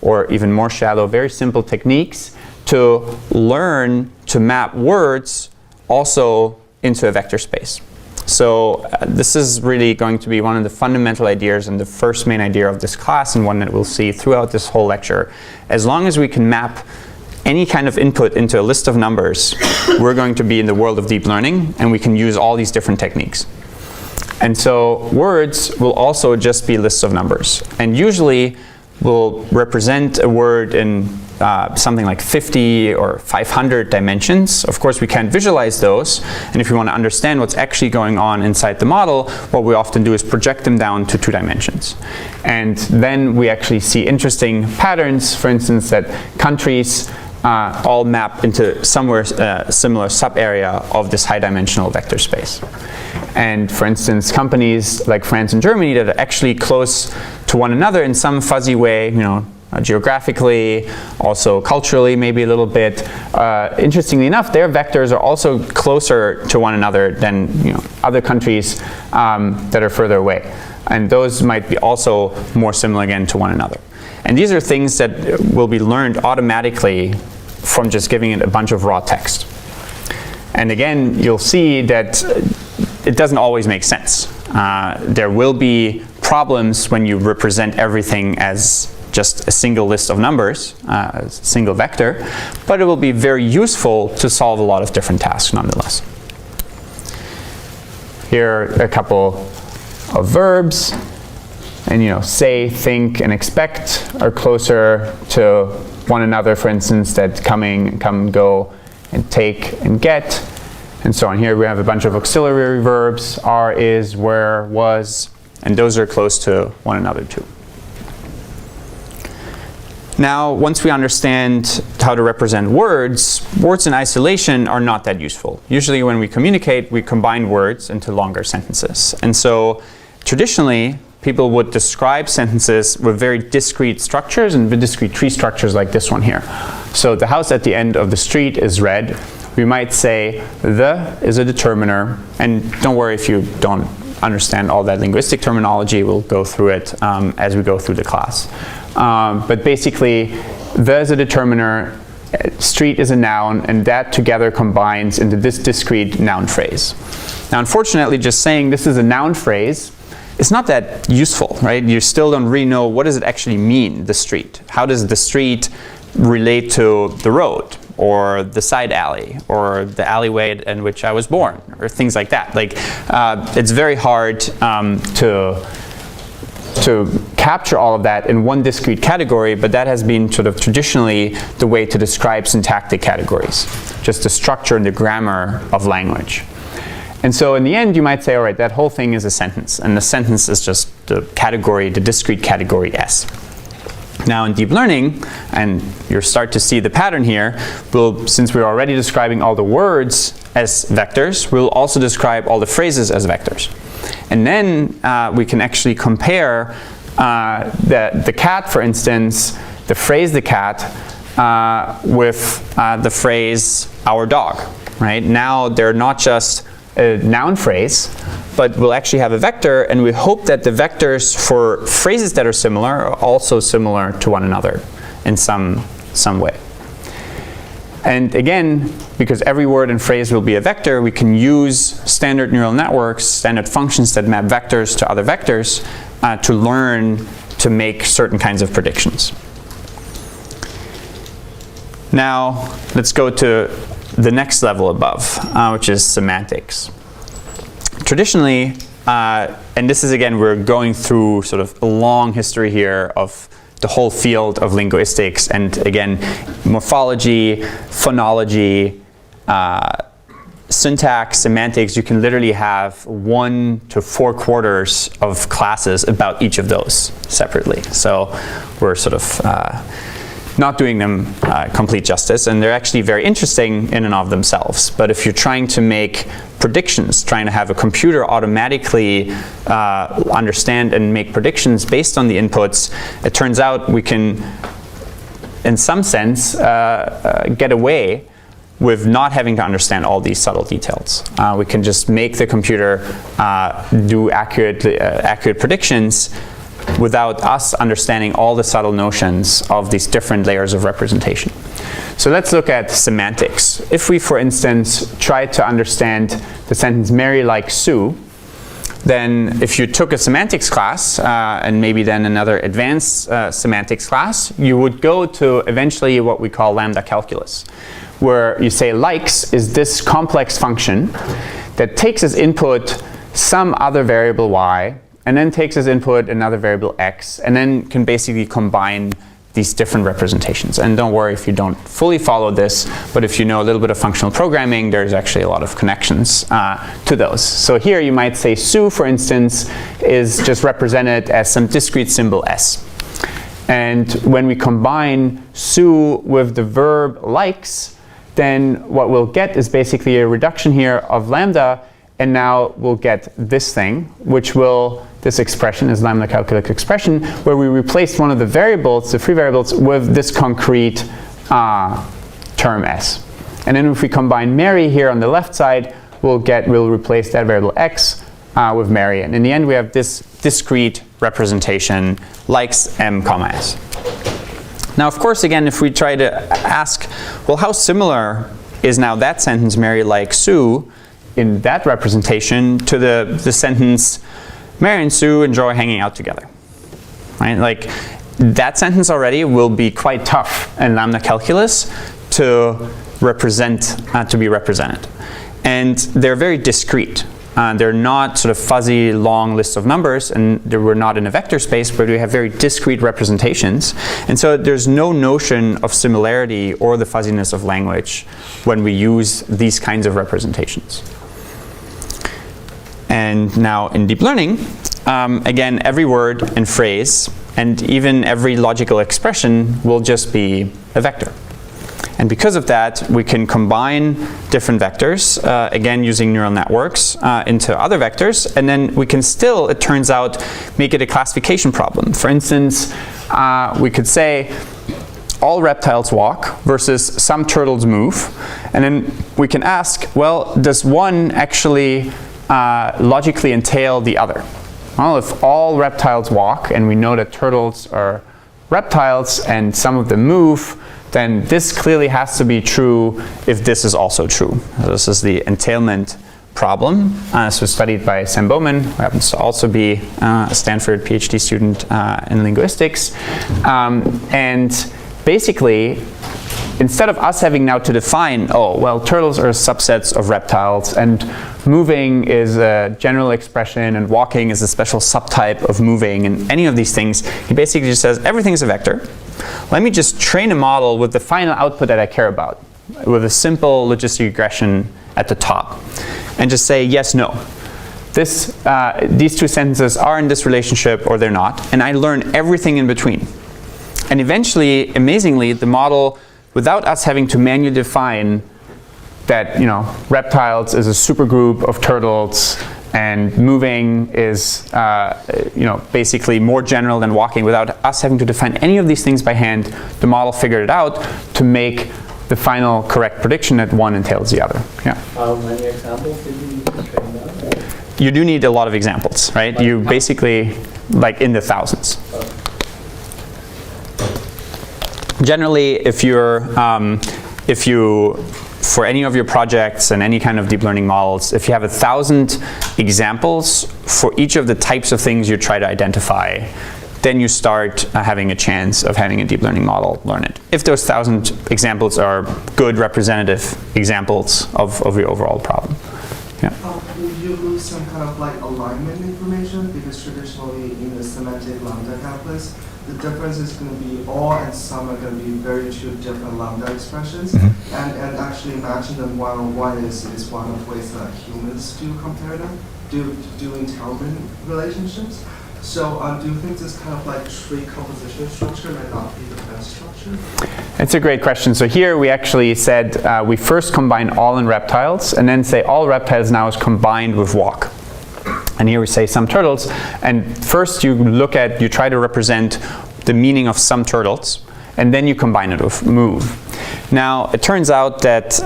or even more shallow, very simple techniques to learn to map words also into a vector space. So this is really going to be one of the fundamental ideas and the first main idea of this class, and one that we'll see throughout this whole lecture. As long as we can map any kind of input into a list of numbers, we're going to be in the world of deep learning, and we can use all these different techniques. And so words will also just be lists of numbers. And usually will represent a word in something like 50 or 500 dimensions. Of course, we can't visualize those, and if we want to understand what's actually going on inside the model, what we often do is project them down to 2 dimensions. And then we actually see interesting patterns, for instance, that countries all map into somewhere similar sub-area of this high-dimensional vector space. And for instance, companies like France and Germany that are actually close to one another in some fuzzy way, you know, geographically, also culturally, maybe a little bit. Interestingly enough, their vectors are also closer to one another than, you know, other countries that are further away. And those might be also more similar again to one another. And these are things that will be learned automatically from just giving it a bunch of raw text. And again, you'll see that it doesn't always make sense. There will be problems when you represent everything as just a single list of numbers, a single vector, but it will be very useful to solve a lot of different tasks nonetheless. Here are a couple of verbs, and you know, say, think, and expect are closer to one another, for instance, that coming, come, go, and take, and get, and so on. Here we have a bunch of auxiliary verbs, are, is, were, was, and those are close to one another too. Now, once we understand how to represent words, words in isolation are not that useful. Usually when we communicate, we combine words into longer sentences. And so traditionally, people would describe sentences with very discrete structures and discrete tree structures like this one here. So the house at the end of the street is red. We might say the is a determiner, and don't worry if you don't understand all that linguistic terminology. We'll go through it as we go through the class. But basically, the is a determiner, street is a noun, and that together combines into this discrete noun phrase. Now, unfortunately, just saying this is a noun phrase is not that useful, right? You still don't really know what does it actually mean, the street. How does the street relate to the road, or the side alley, or the alleyway in which I was born, or things like that. Like, it's very hard to capture all of that in one discrete category, but that has been sort of traditionally the way to describe syntactic categories, just the structure and the grammar of language. And so in the end, you might say, all right, that whole thing is a sentence, and the sentence is just the category, the discrete category S. Now in deep learning, and you'll start to see the pattern here, since we're already describing all the words as vectors, we'll also describe all the phrases as vectors. And then we can actually compare the cat, for instance, the phrase the cat with the phrase our dog, right? Now they're not just a noun phrase, but we'll actually have a vector, and we hope that the vectors for phrases that are similar are also similar to one another in some way. And again, because every word and phrase will be a vector, we can use standard neural networks, standard functions that map vectors to other vectors to learn to make certain kinds of predictions. Now, let's go to the next level above, which is semantics. Traditionally, and this is again, we're going through sort of a long history here of the whole field of linguistics, and again, morphology, phonology, syntax, semantics. You can literally have 1 to 4 quarters of classes about each of those separately. So we're sort of not doing them complete justice, and they're actually very interesting in and of themselves. But if you're trying to make predictions, trying to have a computer automatically understand and make predictions based on the inputs, it turns out we can, in some sense, get away with not having to understand all these subtle details. We can just make the computer do accurate predictions without us understanding all the subtle notions of these different layers of representation. So let's look at semantics. If we, for instance, try to understand the sentence Mary likes Sue, then if you took a semantics class and maybe then another advanced semantics class, you would go to eventually what we call lambda calculus, where you say likes is this complex function that takes as input some other variable y, and then takes as input another variable x, and then can basically combine these different representations. And don't worry if you don't fully follow this, but if you know a little bit of functional programming, there's actually a lot of connections to those. So here you might say Sue, for instance, is just represented as some discrete symbol s. And when we combine Sue with the verb likes, then what we'll get is basically a reduction here of lambda, and now we'll get this thing, which will, this expression is lambda calculus expression, where we replaced one of the variables, the free variables, with this concrete term s. And then if we combine Mary here on the left side, we'll replace that variable x with Mary. And in the end, we have this discrete representation likes m comma s. Now, of course, again, if we try to ask, well, how similar is now that sentence Mary likes Sue in that representation to the sentence Mary and Sue enjoy hanging out together, right? Like that sentence already will be quite tough in lambda calculus to represent, to be represented. And they're very discrete. They're not sort of fuzzy, long lists of numbers, and we're not in a vector space, but we have very discrete representations. And so there's no notion of similarity or the fuzziness of language when we use these kinds of representations. And now in deep learning, again, every word and phrase and even every logical expression will just be a vector. And because of that, we can combine different vectors, again, using neural networks into other vectors, and then we can still, it turns out, make it a classification problem. For instance, we could say all reptiles walk versus some turtles move, and then we can ask, well, does one actually logically entail the other? Well, if all reptiles walk, and we know that turtles are reptiles and some of them move, then this clearly has to be true if this is also true. This is the entailment problem. This was studied by Sam Bowman, who happens to also be a Stanford PhD student in linguistics. And basically, instead of us having now to define, oh, well, turtles are subsets of reptiles, and moving is a general expression, and walking is a special subtype of moving, and any of these things, he basically just says, everything is a vector. Let me just train a model with the final output that I care about, with a simple logistic regression at the top, and just say, yes, no. These two sentences are in this relationship, or they're not, and I learn everything in between. And eventually, amazingly, the model, without us having to manually define that, reptiles is a supergroup of turtles, and moving is basically more general than walking. Without us having to define any of these things by hand, the model figured it out to make the final correct prediction that one entails the other. Yeah. How many examples did you train that? You do need a lot of examples, right? You basically, like in the thousands. Generally, if you, for any of your projects and any kind of deep learning models, if you have 1,000 examples for each of the types of things you try to identify, then you start having a chance of having a deep learning model learn it. If those 1,000 examples are good representative examples of your overall problem. Yeah. Would you lose some kind of like alignment information? Because traditionally in the semantic lambda calculus, the difference is going to be all and some are going to be very two different lambda expressions. Mm-hmm. And actually matching them one-on-one is one of the ways that humans do compare them, do entanglement relationships. So do you think this kind of like tree composition structure might not be the best structure? It's a great question. So here we actually said we first combine all in reptiles and then say all reptiles now is combined with walk. And here we say some turtles. And first you try to represent the meaning of some turtles, and then you combine it with move. Now it turns out that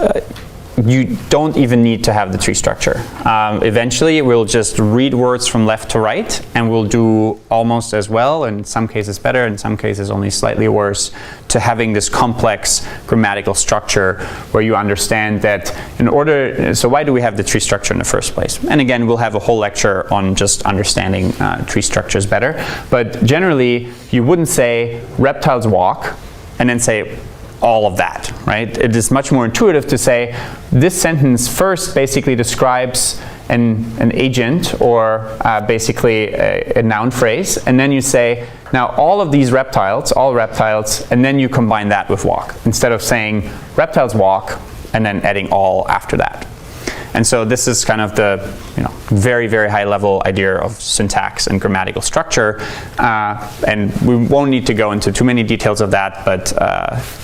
you don't even need to have the tree structure. Eventually we'll just read words from left to right, and we'll do almost as well, in some cases better, in some cases only slightly worse, to having this complex grammatical structure where you understand that so why do we have the tree structure in the first place? And again, we'll have a whole lecture on just understanding tree structures better. But generally, you wouldn't say reptiles walk and then say all of that, right? It is much more intuitive to say this sentence first basically describes an agent or basically a noun phrase, and then you say now all of these reptiles, all reptiles, and then you combine that with walk instead of saying reptiles walk and then adding all after that. And so this is kind of the very, very high level idea of syntax and grammatical structure. And we won't need to go into too many details of that, but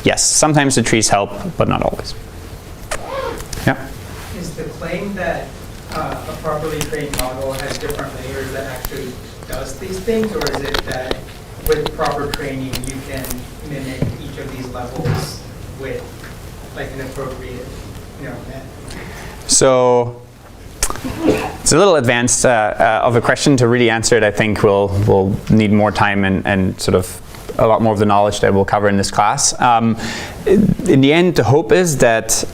yes, sometimes the trees help, but not always. Yeah? Is the claim that a properly trained model has different layers that actually does these things, or is it that with proper training you can mimic each of these levels with like an appropriate method? So it's a little advanced of a question to really answer it. I think we'll need more time and sort of a lot more of the knowledge that we'll cover in this class. In the end, the hope is that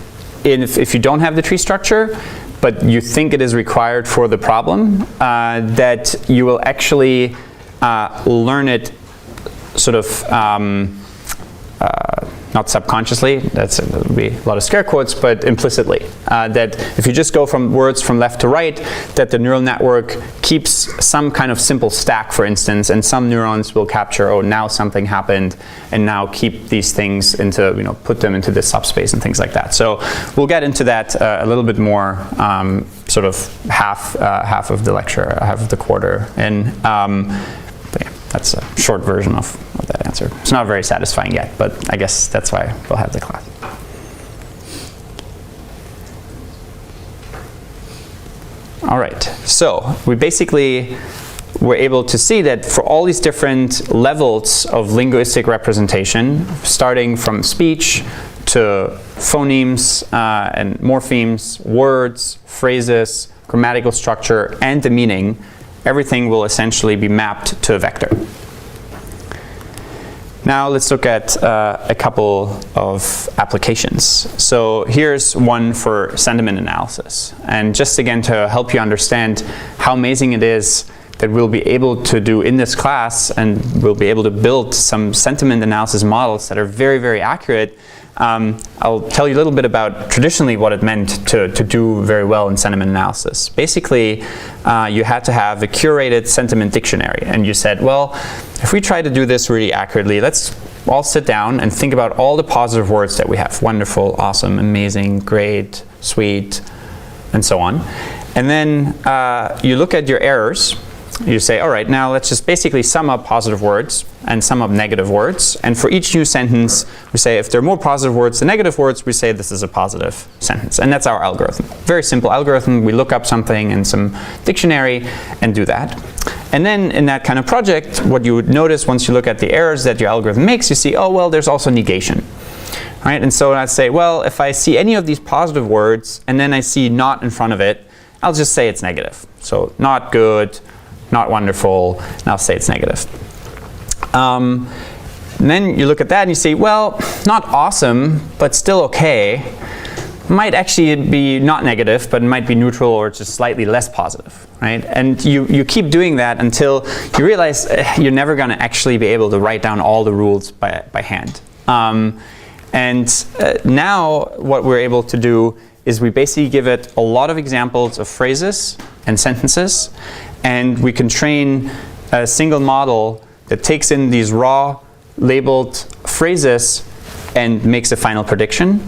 if you don't have the tree structure, but you think it is required for the problem, that you will actually learn it sort of not subconsciously, that would be a lot of scare quotes, but implicitly. That if you just go from words from left to right, that the neural network keeps some kind of simple stack, for instance, and some neurons will capture, oh, now something happened, and now keep these things into, put them into this subspace and things like that. So we'll get into that a little bit more, sort of half of the lecture, half of the quarter. And but yeah, that's a short version of that answer. It's not very satisfying yet, but I guess that's why we'll have the class. All right, so we basically were able to see that for all these different levels of linguistic representation, starting from speech to phonemes and morphemes, words, phrases, grammatical structure, and the meaning, everything will essentially be mapped to a vector. Now let's look at a couple of applications. So here's one for sentiment analysis. And just again to help you understand how amazing it is that we'll be able to do in this class, and we'll be able to build some sentiment analysis models that are very, very accurate. I'll tell you a little bit about traditionally what it meant to do very well in sentiment analysis. Basically, you had to have a curated sentiment dictionary. And you said, well, if we try to do this really accurately, let's all sit down and think about all the positive words that we have. Wonderful, awesome, amazing, great, sweet, and so on. And then you look at your errors, you say, all right, now let's just basically sum up positive words and sum up negative words. And for each new sentence, we say if there are more positive words than negative words, we say this is a positive sentence. And that's our algorithm. Very simple algorithm. We look up something in some dictionary and do that. And then in that kind of project, what you would notice once you look at the errors that your algorithm makes, you see, oh, well, there's also negation. Right? And so I'd say, well, if I see any of these positive words and then I see not in front of it, I'll just say it's negative. So not good, not wonderful, and I'll say it's negative. And then you look at that and you say, well, not awesome, but still okay. Might actually be not negative, but it might be neutral or just slightly less positive, right? And you keep doing that until you realize you're never going to actually be able to write down all the rules by hand. Now what we're able to do is we basically give it a lot of examples of phrases and sentences, and we can train a single model that takes in these raw labeled phrases and makes a final prediction,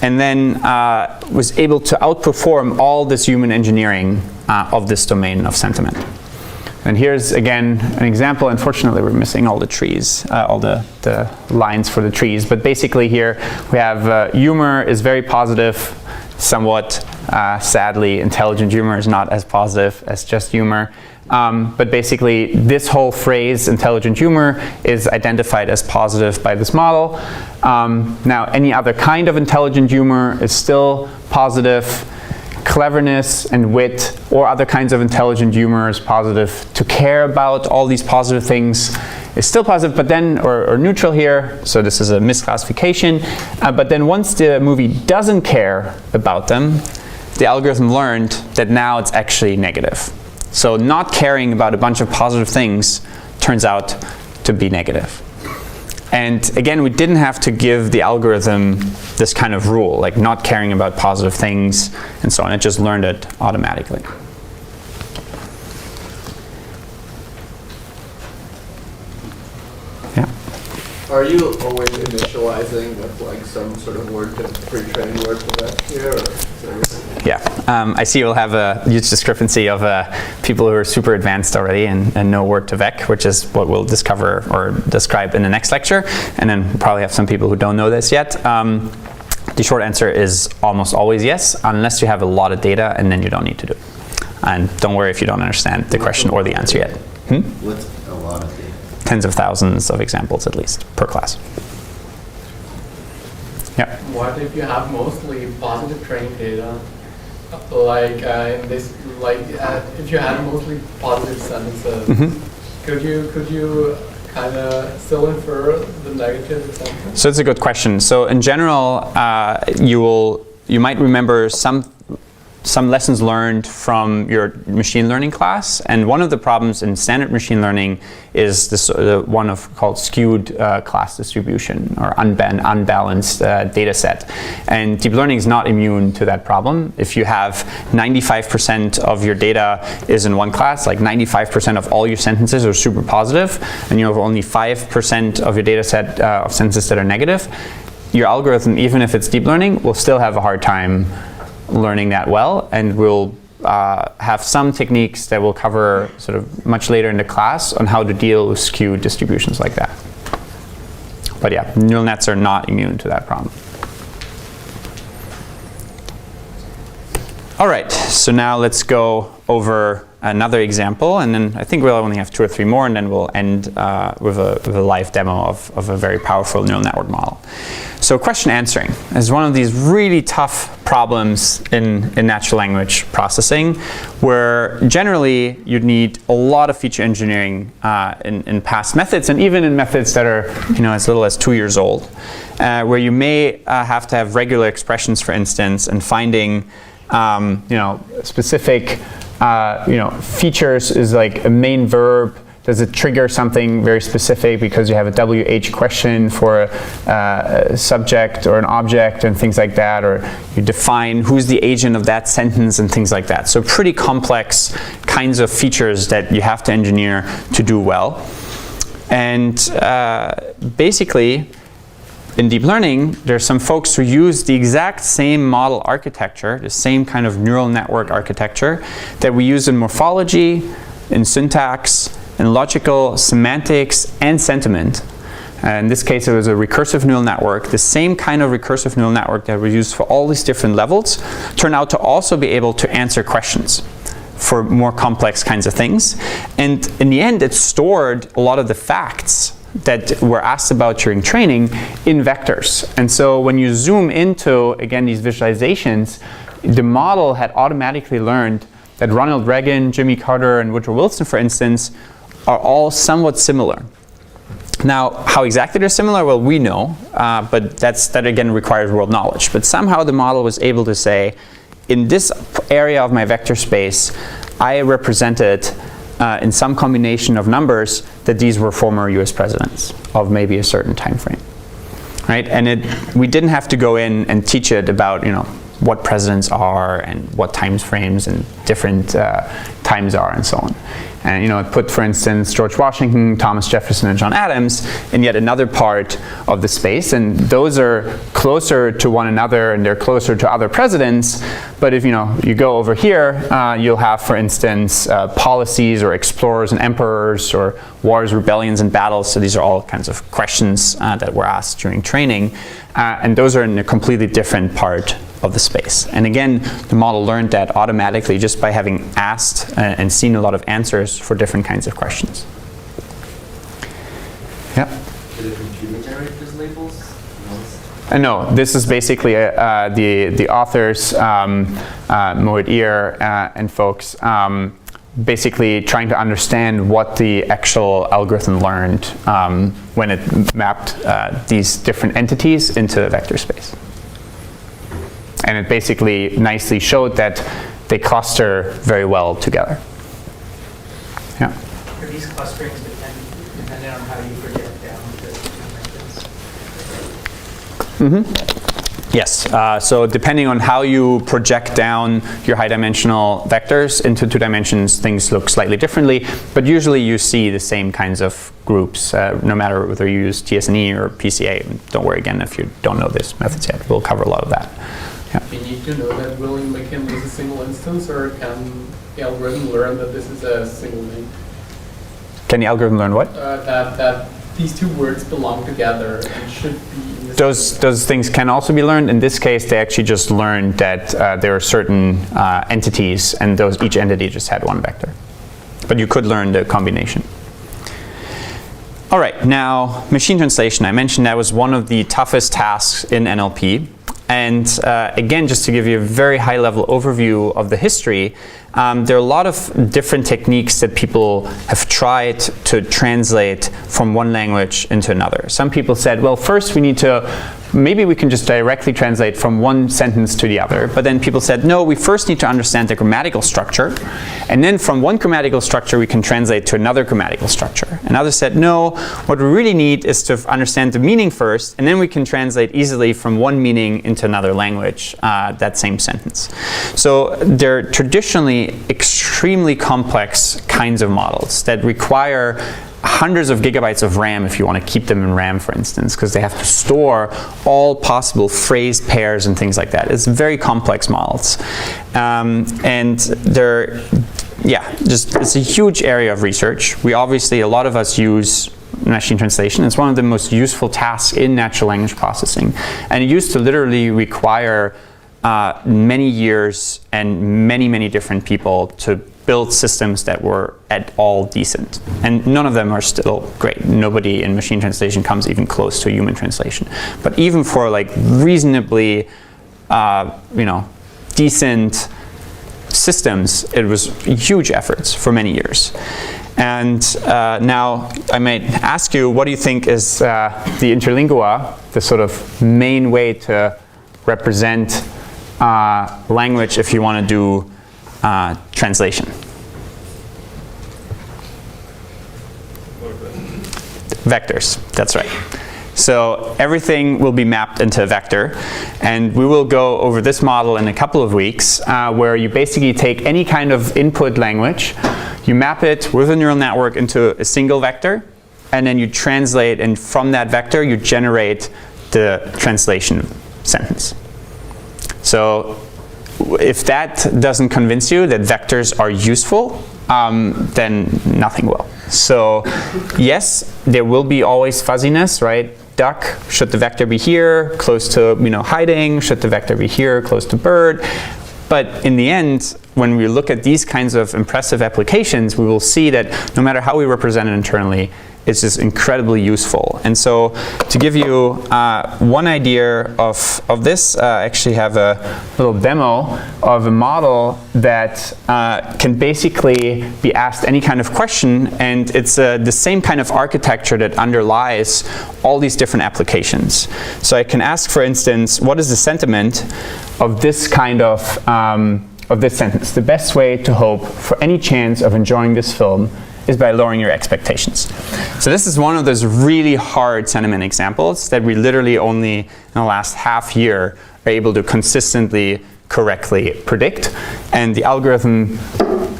and then was able to outperform all this human engineering of this domain of sentiment. And here's again an example. Unfortunately, we're missing all the trees, all the lines for the trees. But basically here we have humor is very positive, somewhat sadly intelligent humor is not as positive as just humor. But basically this whole phrase, intelligent humor, is identified as positive by this model. Now any other kind of intelligent humor is still positive. Cleverness and wit or other kinds of intelligent humor is positive. To care about all these positive things is still positive, but then, or neutral here, so this is a misclassification. But then once the movie doesn't care about them, the algorithm learned that now it's actually negative. So not caring about a bunch of positive things turns out to be negative. And again, we didn't have to give the algorithm this kind of rule, like not caring about positive things and so on. It just learned it automatically. Yeah. Are you always initializing with like some sort of word to pre-trained word to that here? Or yeah, I see you'll have a huge discrepancy of people who are super advanced already and know word to vec, which is what we'll discover or describe in the next lecture. And then we'll probably have some people who don't know this yet. The short answer is almost always yes, unless you have a lot of data, and then you don't need to do it. And don't worry if you don't understand the question or the answer yet. What's a lot of data? Tens of thousands of examples at least per class. Yeah. What if you have mostly positive training data? Like in this, like if you had mostly positive sentences, could you kind of still infer the negative example? So it's a good question. So in general, you might remember some lessons learned from your machine learning class, and one of the problems in standard machine learning is this one called skewed class distribution or unbalanced data set. And deep learning is not immune to that problem. If you have 95% of your data is in one class, like 95% of all your sentences are super positive, and you have only 5% of your data set of sentences that are negative, your algorithm, even if it's deep learning, will still have a hard time learning that well, and we'll have some techniques that we'll cover sort of much later in the class on how to deal with skewed distributions like that. But yeah, neural nets are not immune to that problem. All right, so now let's go over another example, and then I think we'll only have 2 or 3 more, and then we'll end with a live demo of a very powerful neural network model. So question answering is one of these really tough problems in natural language processing, where generally you'd need a lot of feature engineering in past methods, and even in methods that are as little as 2 years old, where you may have to have regular expressions, for instance, and finding specific features is like a main verb. Does it trigger something very specific because you have a WH question for a subject or an object and things like that, or you define who's the agent of that sentence and things like that. So pretty complex kinds of features that you have to engineer to do well. And basically, in deep learning, there's some folks who use the exact same model architecture, the same kind of neural network architecture that we use in morphology, in syntax, in logical, semantics, and sentiment. In this case, it was a recursive neural network. The same kind of recursive neural network that was used for all these different levels turned out to also be able to answer questions for more complex kinds of things. And in the end, it stored a lot of the facts that were asked about during training in vectors. And so when you zoom into, again, these visualizations, the model had automatically learned that Ronald Reagan, Jimmy Carter, and Woodrow Wilson, for instance, are all somewhat similar. Now, how exactly they're similar, well, we know, but that again requires world knowledge. But somehow the model was able to say, in this area of my vector space, I represented in some combination of numbers that these were former US presidents of maybe a certain time frame. Right? And we didn't have to go in and teach it about, you know, what presidents are and what time frames and different times are and so on. And, you know, it put, for instance, George Washington, Thomas Jefferson, and John Adams in yet another part of the space, and those are closer to one another and they're closer to other presidents. But if, you know, you go over here, you'll have, for instance, policies or explorers and emperors or wars, rebellions, and battles. So these are all kinds of questions that were asked during training, and those are in a completely different part of the space. And again, the model learned that automatically just by having asked and seen a lot of answers for different kinds of questions. Yep. Did the computer generate those labels? No, this is basically the authors, Mohit Ear and folks, basically trying to understand what the actual algorithm learned when it mapped these different entities into a vector space. And it basically nicely showed that they cluster very well together. Yeah. Are these clusterings dependent on how you project down the dimensions? Yes. So depending on how you project down your high-dimensional vectors into 2 dimensions, things look slightly differently. But usually you see the same kinds of groups, no matter whether you use TSNE or PCA. Don't worry again if you don't know this methods yet. We'll cover a lot of that. Yeah. You need to know that William McKinley is a single instance, or can the algorithm learn that this is a single name? Can the algorithm learn what? That these two words belong together and should be in the Those things can also be learned. In this case, they actually just learned that there are certain entities, and each entity just had one vector. But you could learn the combination. All right, now machine translation. I mentioned that was one of the toughest tasks in NLP. And again, just to give you a very high-level overview of the history, there are a lot of different techniques that people have tried to translate from one language into another. Some people said, well, first we need to, maybe we can just directly translate from one sentence to the other. But then people said, no, we first need to understand the grammatical structure. And then from one grammatical structure, we can translate to another grammatical structure. And others said, no, what we really need is to understand the meaning first, and then we can translate easily from one meaning into another language, that same sentence. So they're traditionally extremely complex kinds of models that require hundreds of gigabytes of RAM if you want to keep them in RAM, for instance, because they have to store all possible phrase pairs and things like that. It's very complex models. And they're, yeah, just it's a huge area of research. We obviously, a lot of us use machine translation. It's one of the most useful tasks in natural language processing. And it used to literally require many years and many different people to build systems that were at all decent. And none of them are still great. Nobody in machine translation comes even close to human translation. But even for like reasonably, decent systems, it was huge efforts for many years. And now I might ask you, what do you think is the interlingua, the sort of main way to represent language if you want to do translation? Vectors, that's right. So everything will be mapped into a vector, and we will go over this model in a couple of weeks, where you basically take any kind of input language, you map it with a neural network into a single vector, and then you translate, and from that vector you generate the translation sentence. So if that doesn't convince you that vectors are useful, then nothing will. So yes, there will be always fuzziness, right? Duck, should the vector be here, close to hiding? Should the vector be here, close to bird? But in the end, when we look at these kinds of impressive applications, we will see that no matter how we represent it internally, it's just incredibly useful. And so to give you one idea of this, I actually have a little demo of a model that can basically be asked any kind of question, and it's the same kind of architecture that underlies all these different applications. So I can ask, for instance, what is the sentiment of this kind of this sentence? The best way to hope for any chance of enjoying this film is by lowering your expectations. So this is one of those really hard sentiment examples that we literally only in the last half year are able to consistently correctly predict. And the algorithm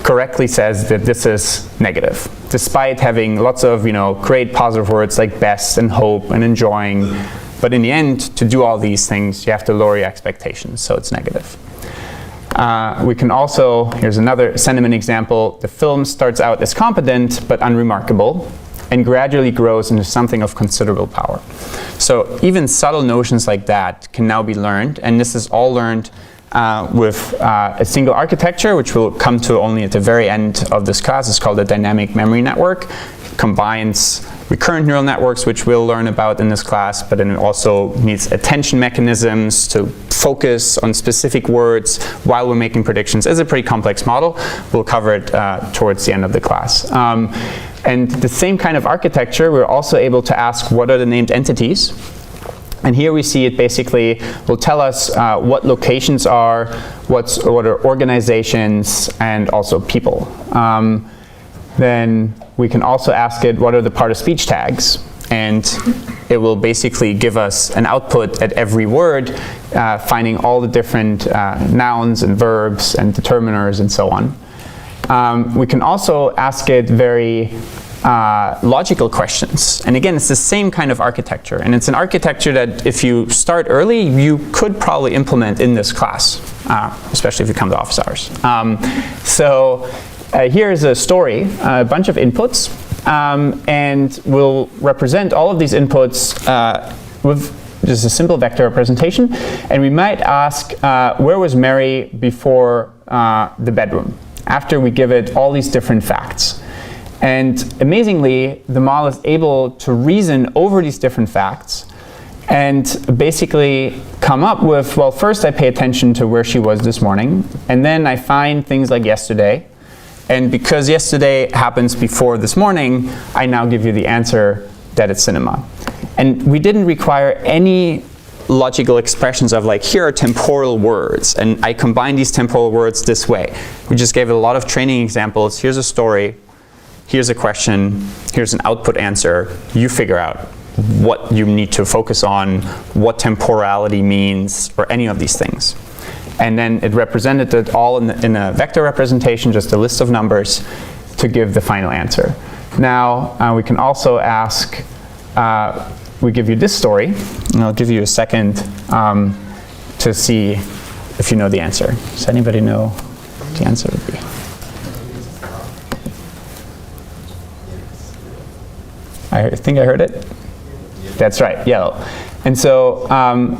correctly says that this is negative, despite having lots of great positive words like best and hope and enjoying. But in the end, to do all these things, you have to lower your expectations, so it's negative. We can also, here's another sentiment example. The film starts out as competent but unremarkable and gradually grows into something of considerable power. So even subtle notions like that can now be learned, and this is all learned with a single architecture, which we'll come to only at the very end of this class. It's called a dynamic memory network. It combines recurrent neural networks, which we'll learn about in this class, but then it also needs attention mechanisms to focus on specific words while we're making predictions. It's a pretty complex model. We'll cover it towards the end of the class. And the same kind of architecture, we're also able to ask what are the named entities. And here we see it basically will tell us what locations are, what are organizations, and also people. Then we can also ask it what are the part of speech tags, and it will basically give us an output at every word, finding all the different nouns and verbs and determiners and so on. We can also ask it very logical questions. And again, it's the same kind of architecture. And it's an architecture that if you start early, you could probably implement in this class, especially if you come to office hours. Here's a story, a bunch of inputs, and we'll represent all of these inputs with just a simple vector representation. And we might ask, where was Mary before the bedroom? After we give it all these different facts. And amazingly, the model is able to reason over these different facts and basically come up with, well, first I pay attention to where she was this morning, and then I find things like yesterday. And because yesterday happens before this morning, I now give you the answer that it's cinema. And we didn't require any logical expressions of like, here are temporal words, and I combine these temporal words this way. We just gave it a lot of training examples. Here's a story, here's a question, here's an output answer. You figure out what you need to focus on, what temporality means, or any of these things. And then it represented it all in a vector representation, just a list of numbers, to give the final answer. Now, we can also ask, we give you this story, and I'll give you a second to see if you know the answer. Does anybody know what the answer would be? I think I heard it. That's right, yellow. And so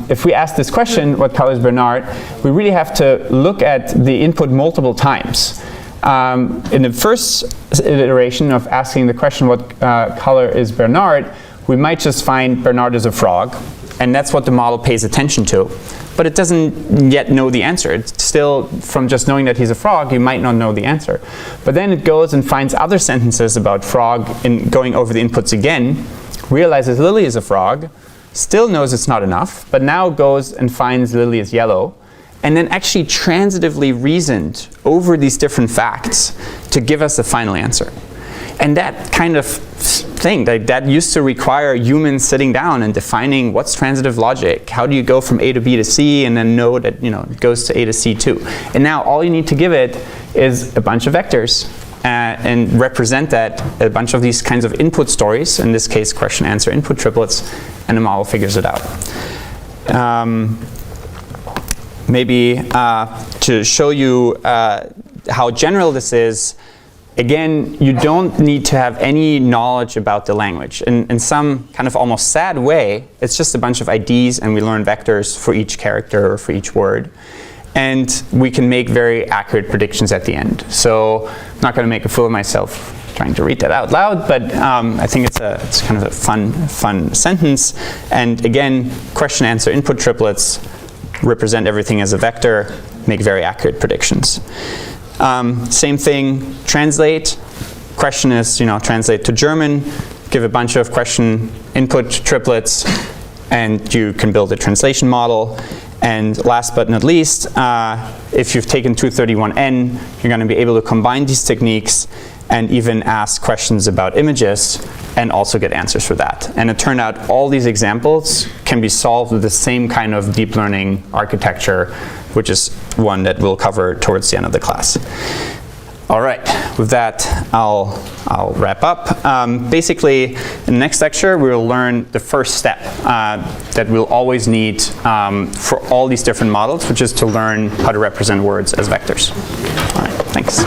if we ask this question, what color is Bernard, we really have to look at the input multiple times. In the first iteration of asking the question, what color is Bernard, we might just find Bernard is a frog, and that's what the model pays attention to. But it doesn't yet know the answer. It's still, from just knowing that he's a frog, you might not know the answer. But then it goes and finds other sentences about frog, and going over the inputs again, realizes Lily is a frog, still knows it's not enough, but now goes and finds Lily is yellow, and then actually transitively reasoned over these different facts to give us the final answer. And that kind of thing, that used to require humans sitting down and defining what's transitive logic. How do you go from A to B to C and then know that it goes to A to C too? And now all you need to give it is a bunch of vectors and represent that, a bunch of these kinds of input stories, in this case question, answer, input triplets, and the model figures it out. maybe to show you how general this is, again, you don't need to have any knowledge about the language. In some kind of almost sad way, it's just a bunch of IDs and we learn vectors for each character or for each word. And we can make very accurate predictions at the end. So I'm not going to make a fool of myself trying to read that out loud, but I think it's kind of a fun sentence. And again, question answer input triplets represent everything as a vector, make very accurate predictions. Same thing, translate. Question is, translate to German, give a bunch of question input triplets, and you can build a translation model. And last but not least, if you've taken 231N, you're going to be able to combine these techniques and even ask questions about images and also get answers for that. And it turned out all these examples can be solved with the same kind of deep learning architecture, which is one that we'll cover towards the end of the class. All right, with that, I'll wrap up. Basically, in the next lecture, we will learn the first step that we'll always need for all these different models, which is to learn how to represent words as vectors. All right, thanks.